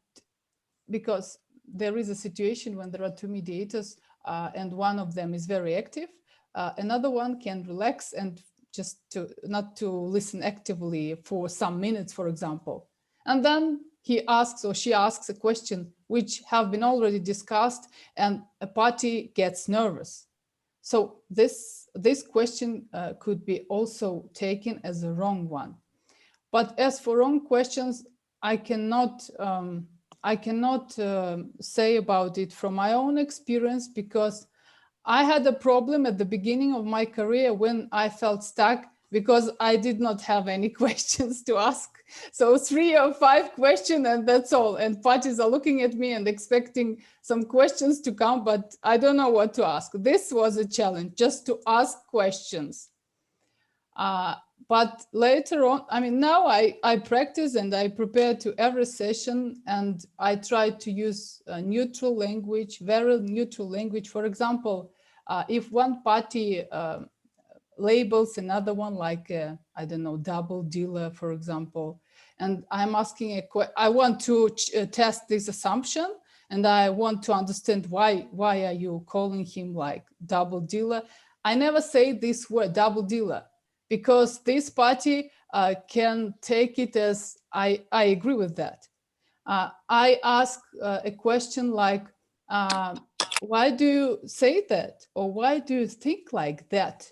because there is a situation when there are two mediators and one of them is very active, another one can relax and just not to listen actively for some minutes, for example, and then he asks or she asks a question which have been already discussed, and a party gets nervous. So this question could be also taken as a wrong one. But as for wrong questions, I cannot say about it from my own experience, because I had a problem at the beginning of my career when I felt stuck because I did not have any questions to ask. So 3 or 5 questions and that's all. And parties are looking at me and expecting some questions to come, but I don't know what to ask. This was a challenge, just to ask questions. But later on, now I practice and I prepare to every session, and I try to use a neutral language, very neutral language. For example, if one party labels another one like, I don't know, double dealer, for example, and I'm asking I want to test this assumption, and I want to understand why are you calling him like double dealer? I never say this word double dealer, because this party can take it as I agree with that. I ask a question like, why do you say that? Or why do you think like that?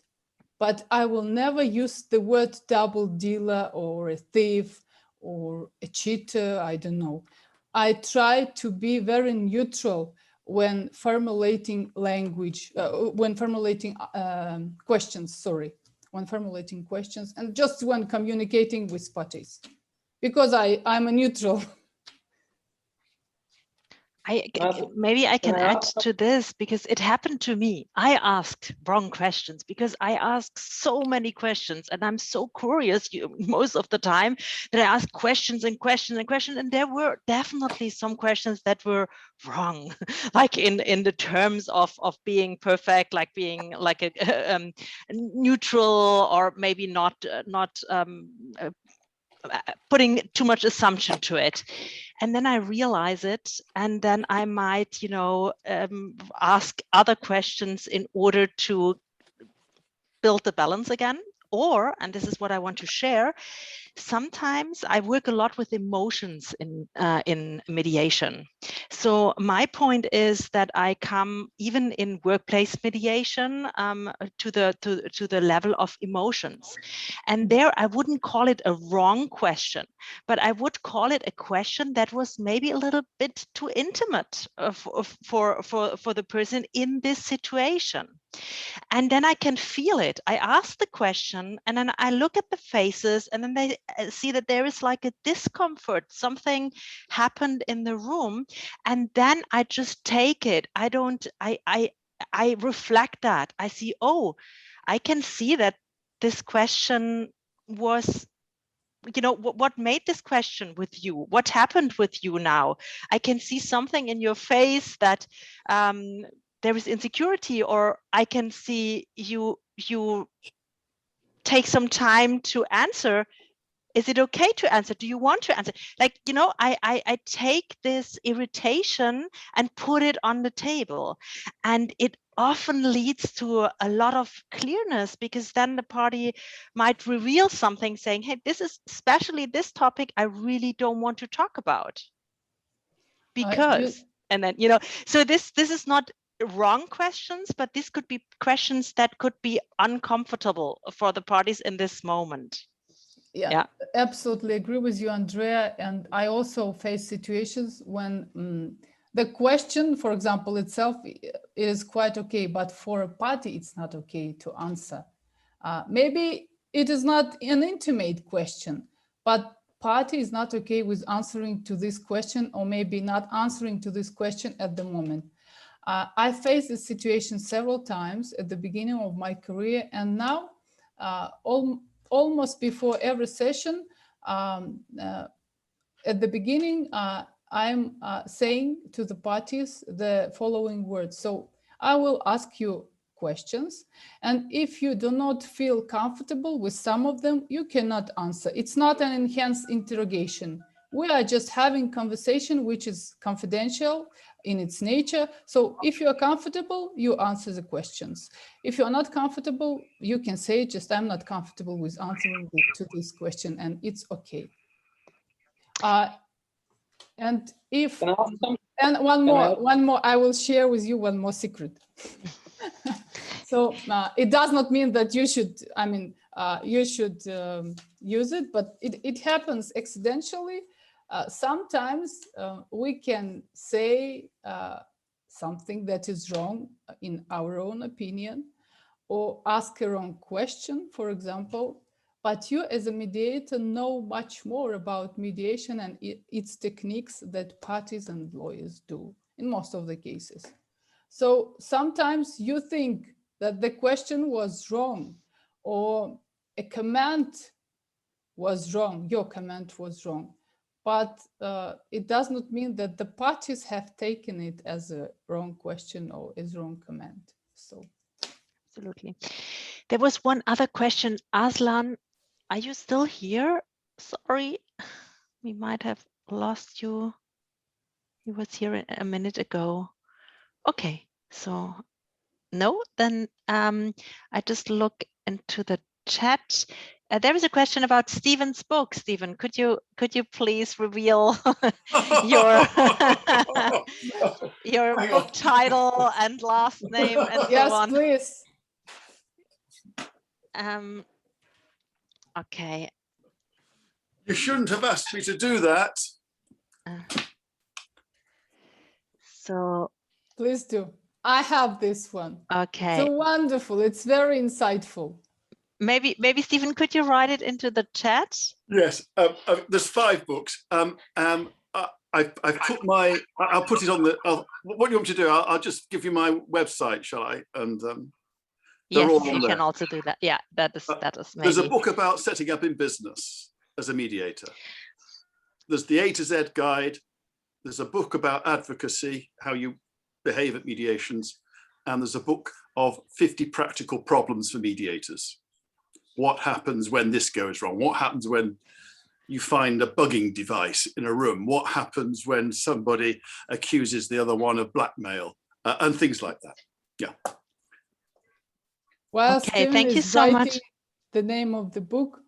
But I will never use the word double dealer or a thief or a cheater, I don't know. I try to be very neutral when formulating language, when formulating questions, sorry. When formulating questions and just when communicating with parties, because I'm a neutral. Maybe I can add to this, because it happened to me. I asked wrong questions because I ask so many questions, and I'm so curious most of the time that I ask questions and questions and questions, and there were definitely some questions that were wrong, like in the terms of being perfect, like being like a neutral, or maybe not putting too much assumption to it. And then I realize it, and then I might, ask other questions in order to build the balance again. Or, and this is what I want to share, sometimes I work a lot with emotions in mediation. So my point is that I come, even in workplace mediation, to the level of emotions. And there I wouldn't call it a wrong question, but I would call it a question that was maybe a little bit too intimate for the person in this situation. And then I can feel it. I ask the question, and then I look at the faces, and then they see that there is like a discomfort. Something happened in the room, and then I just take it. I reflect that. I see, oh, I can see that this question was, what made this question with you? What happened with you now? I can see something in your face that there is insecurity, or I can see you take some time to answer. Is it okay to answer? Do you want to answer? Like, I take this irritation and put it on the table, and it often leads to a lot of clearness, because then the party might reveal something saying, hey, this is especially this topic I really don't want to talk about, because, and then, so this is not wrong questions, but this could be questions that could be uncomfortable for the parties in this moment. Yeah, absolutely agree with you, Andrea. And I also face situations when the question, for example, itself is quite okay, but for a party, it's not okay to answer. Maybe it is not an intimate question, but party is not okay with answering to this question, or maybe not answering to this question at the moment. I faced this situation several times at the beginning of my career, and now almost before every session, at the beginning, I'm saying to the parties the following words. So I will ask you questions, and if you do not feel comfortable with some of them, you cannot answer. It's not an enhanced interrogation. We are just having conversation which is confidential in its nature. So if you are comfortable, you answer the questions. If you're not comfortable, you can say just I'm not comfortable with answering to this question, and it's okay. And if and one more, I will share with you one more secret. So it does not mean that you should, you should use it, but it happens accidentally. Sometimes we can say something that is wrong in our own opinion, or ask a wrong question, for example, but you as a mediator know much more about mediation and its techniques that parties and lawyers do in most of the cases. So sometimes you think that the question was wrong, or a command was wrong, your command was wrong, but it does not mean that the parties have taken it as a wrong question or as wrong command. So absolutely. There was one other question. Aslan, are you still here? Sorry, we might have lost you. He was here a minute ago. Okay, so no, then I just look into the chat. There is a question about Stephen's book. Stephen, could you please reveal your your book title and last name and yes, so on? Please. Okay. You shouldn't have asked me to do that. So please do. I have this one. Okay. So wonderful. It's very insightful. Maybe Stephen, could you write it into the chat? Yes, there's 5 books. I've put my, I'll put it on the, what do you want me to do? I'll just give you my website, shall I? And yes, you can also do that. Yeah, that is maybe. There's a book about setting up in business as a mediator. There's the A to Z guide. There's a book about advocacy, how you behave at mediations. And there's a book of 50 practical problems for mediators. What happens when this goes wrong? What happens when you find a bugging device in a room? What happens when somebody accuses the other one of blackmail? And things like that. Yeah. Well, okay, Stephen thank you so much. The name of the book,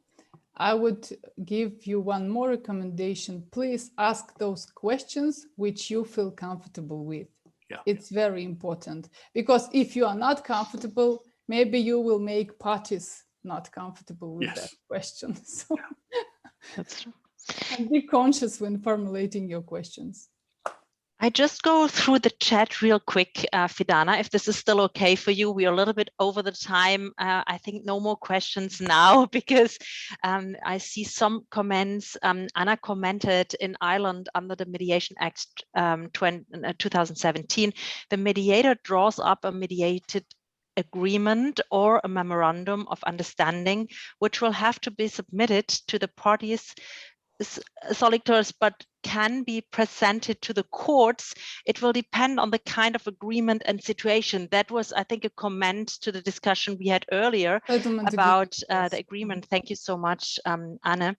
I would give you one more recommendation. Please ask those questions which you feel comfortable with. Yeah. It's very important, because if you are not comfortable, maybe you will make parties not comfortable with that question. So that's true. And be conscious when formulating your questions. I just go through the chat real quick, Fidana, if this is still okay for you. We are a little bit over the time. I think no more questions now, because I see some comments. Anna commented in Ireland under the Mediation Act 2017, the mediator draws up a mediated agreement or a memorandum of understanding, which will have to be submitted to the parties solicitors, but can be presented to the courts. It will depend on the kind of agreement and situation. That was, I think, a comment to the discussion we had earlier about the agreement. Thank you so much, Anne.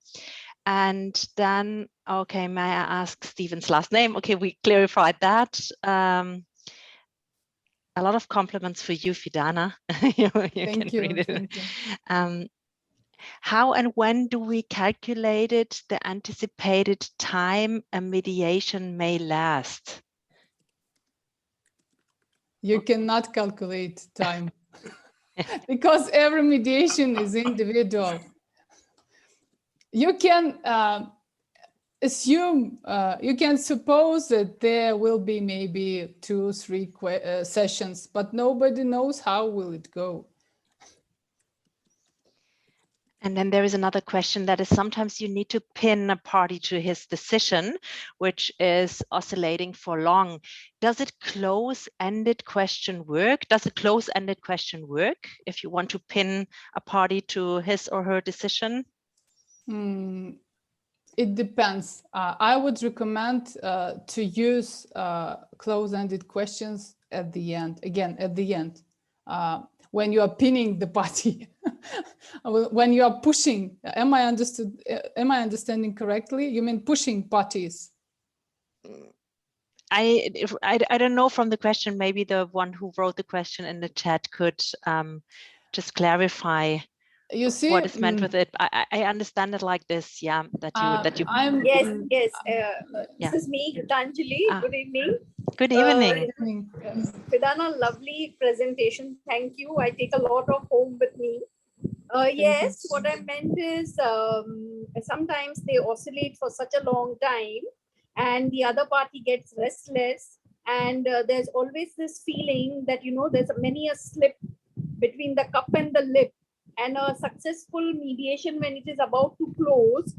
And then, okay, may I ask Stephen's last name? Okay, we clarified that. A lot of compliments for you, Fidana. Thank you. How and when do we calculate it, the anticipated time a mediation may last? You cannot calculate time because every mediation is individual. you can assume, you can suppose that there will be maybe 2 or 3 sessions, but nobody knows how will it go. And then there is another question that is sometimes you need to pin a party to his decision, which is oscillating for long. Does it close-ended question work? Does a close-ended question work if you want to pin a party to his or her decision? It depends. I would recommend to use close-ended questions at the end. Again, at the end, when you are pinning the party, when you are pushing. Am I understanding correctly? You mean pushing parties? I don't know from the question. Maybe the one who wrote the question in the chat could just clarify. You see what is meant with it. I understand it like this, yeah, that you Yes. This is me, Gitanjali. Good evening. Good evening. Fidana, lovely presentation. Thank you. I take a lot of home with me. Yes, what I meant is sometimes they oscillate for such a long time and the other party gets restless, and there's always this feeling that, there's many a slip between the cup and the lip. And a successful mediation, when it is about to close,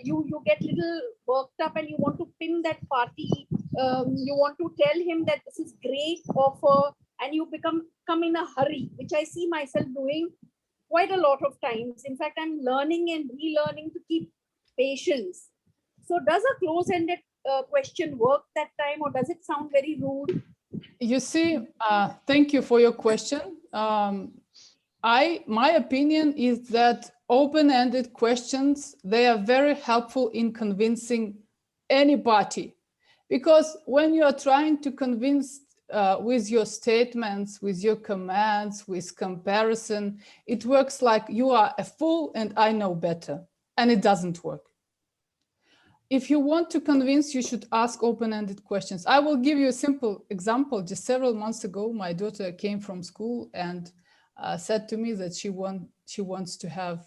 you get little worked up and you want to pin that party. You want to tell him that this is great offer, and you come in a hurry, which I see myself doing quite a lot of times. In fact, I'm learning and relearning to keep patience. So does a close-ended question work that time, or does it sound very rude? You see, thank you for your question. My opinion is that open-ended questions, they are very helpful in convincing any party, because when you are trying to convince with your statements, with your commands, with comparison, it works like you are a fool and I know better, and it doesn't work. If you want to convince, you should ask open-ended questions. I will give you a simple example. Just several months ago, my daughter came from school and said to me that she wants to have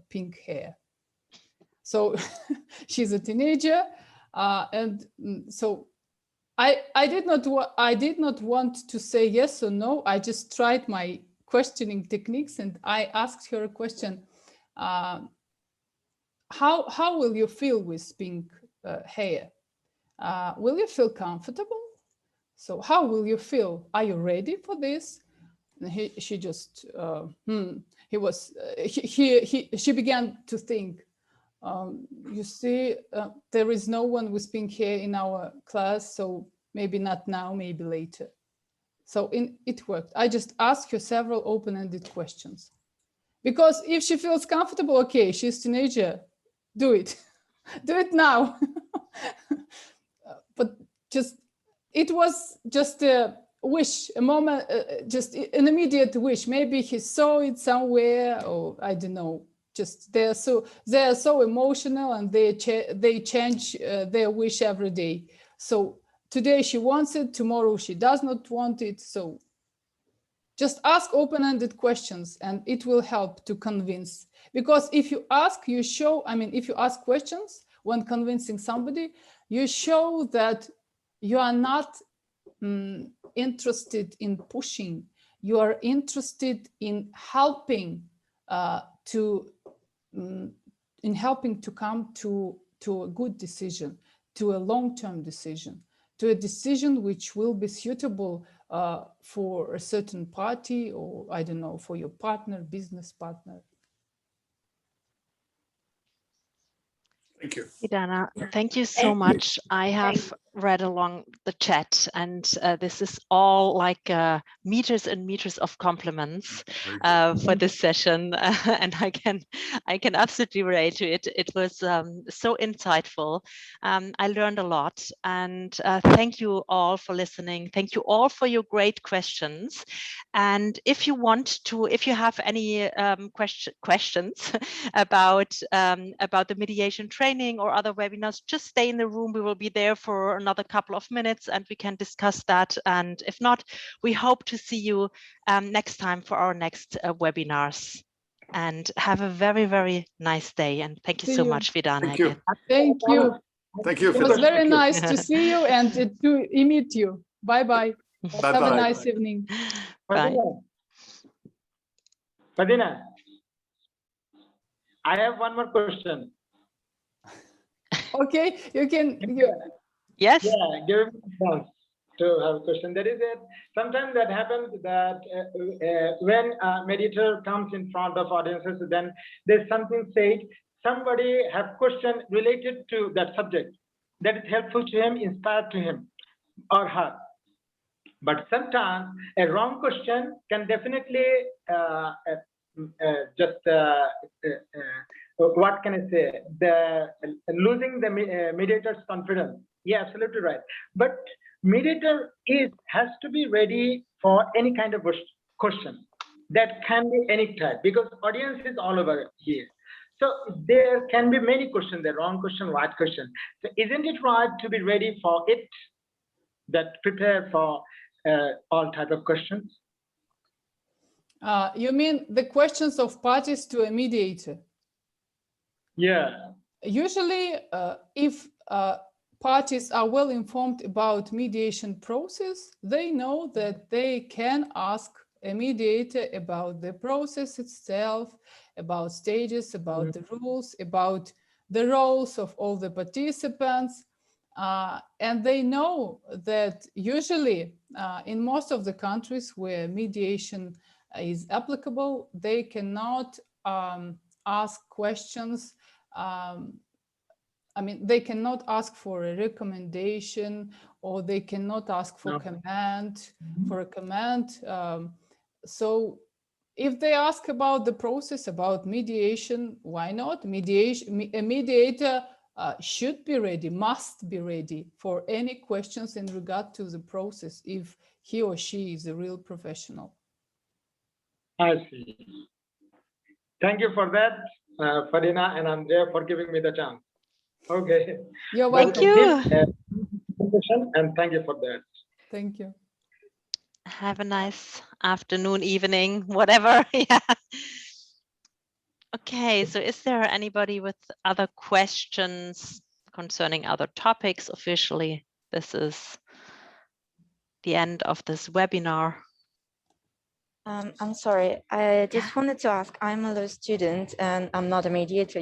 pink hair. So she's a teenager, and so I did not want to say yes or no. I just tried my questioning techniques, and I asked her a question: How will you feel with pink hair? Will you feel comfortable? So how will you feel? Are you ready for this? She just she began to think, you see, there is no one with pink hair in our class, so maybe not now, maybe later. So it worked. I just asked her several open-ended questions, because if she feels comfortable, okay, she's a teenager, do it. Do it now. But it was just a wish, a moment, just an immediate wish. Maybe he saw it somewhere, or I don't know. Just they are so emotional, and they change their wish every day. So today she wants it, tomorrow she does not want it. So just ask open-ended questions, and it will help to convince. Because if you ask, you show. I mean, if you ask questions when convincing somebody, you show that you are not interested in pushing. You are interested in helping to come to a good decision, to a long-term decision, to a decision which will be suitable for a certain party, or I don't know, for your partner, business partner. Thank you. Fidana, thank you so much. I have read along the chat, and this is all like meters and meters of compliments for this session, and I can absolutely relate to it. It was so insightful. I learned a lot, and thank you all for listening. Thank you all for your great questions. And if you have any questions about the mediation training or other webinars, just stay in the room. We will be there for another couple of minutes and we can discuss that. And if not, we hope to see you next time for our next webinars. and have a very, very nice day. And thank you See so you. much, Fidana, Thank you. again. Thank you. Thank you, It was Fidana. very Thank you. nice to see you and to meet you. Bye-bye. Have a Bye-bye. nice evening. Bye. Fidana, I have one more question. Okay, you can. Yes. Yeah, give me a chance to have a question. That is it. Sometimes that happens that when a mediator comes in front of audiences, then there's something said, somebody have question related to that subject that is helpful to him, inspired to him or her. But sometimes a wrong question can definitely what can I say? Losing the mediator's confidence. Yeah, absolutely right. But mediator has to be ready for any kind of question that can be any type, because audience is all over here. So there can be many questions, the wrong question, right question. So isn't it right to be ready for it, that prepare for all type of questions? You mean the questions of parties to a mediator? Yeah. Usually, if parties are well informed about mediation process, they know that they can ask a mediator about the process itself, about stages, about the rules, about the roles of all the participants. And they know that usually in most of the countries where mediation is applicable, they cannot ask questions. I mean, they cannot ask for a recommendation, or they cannot ask for a command. So if they ask about the process, about mediation, why not? A mediator should be ready, must be ready for any questions in regard to the process if he or she is a real professional. I see. Thank you for that, Fidana and Andrea, for giving me the chance. Okay. You're welcome. Thank you. And thank you for that. Thank you. Have a nice afternoon, evening, whatever. Yeah. Okay, so is there anybody with other questions concerning other topics? Officially, this is the end of this webinar. I'm sorry, I just wanted to ask, I'm a law student and I'm not a mediator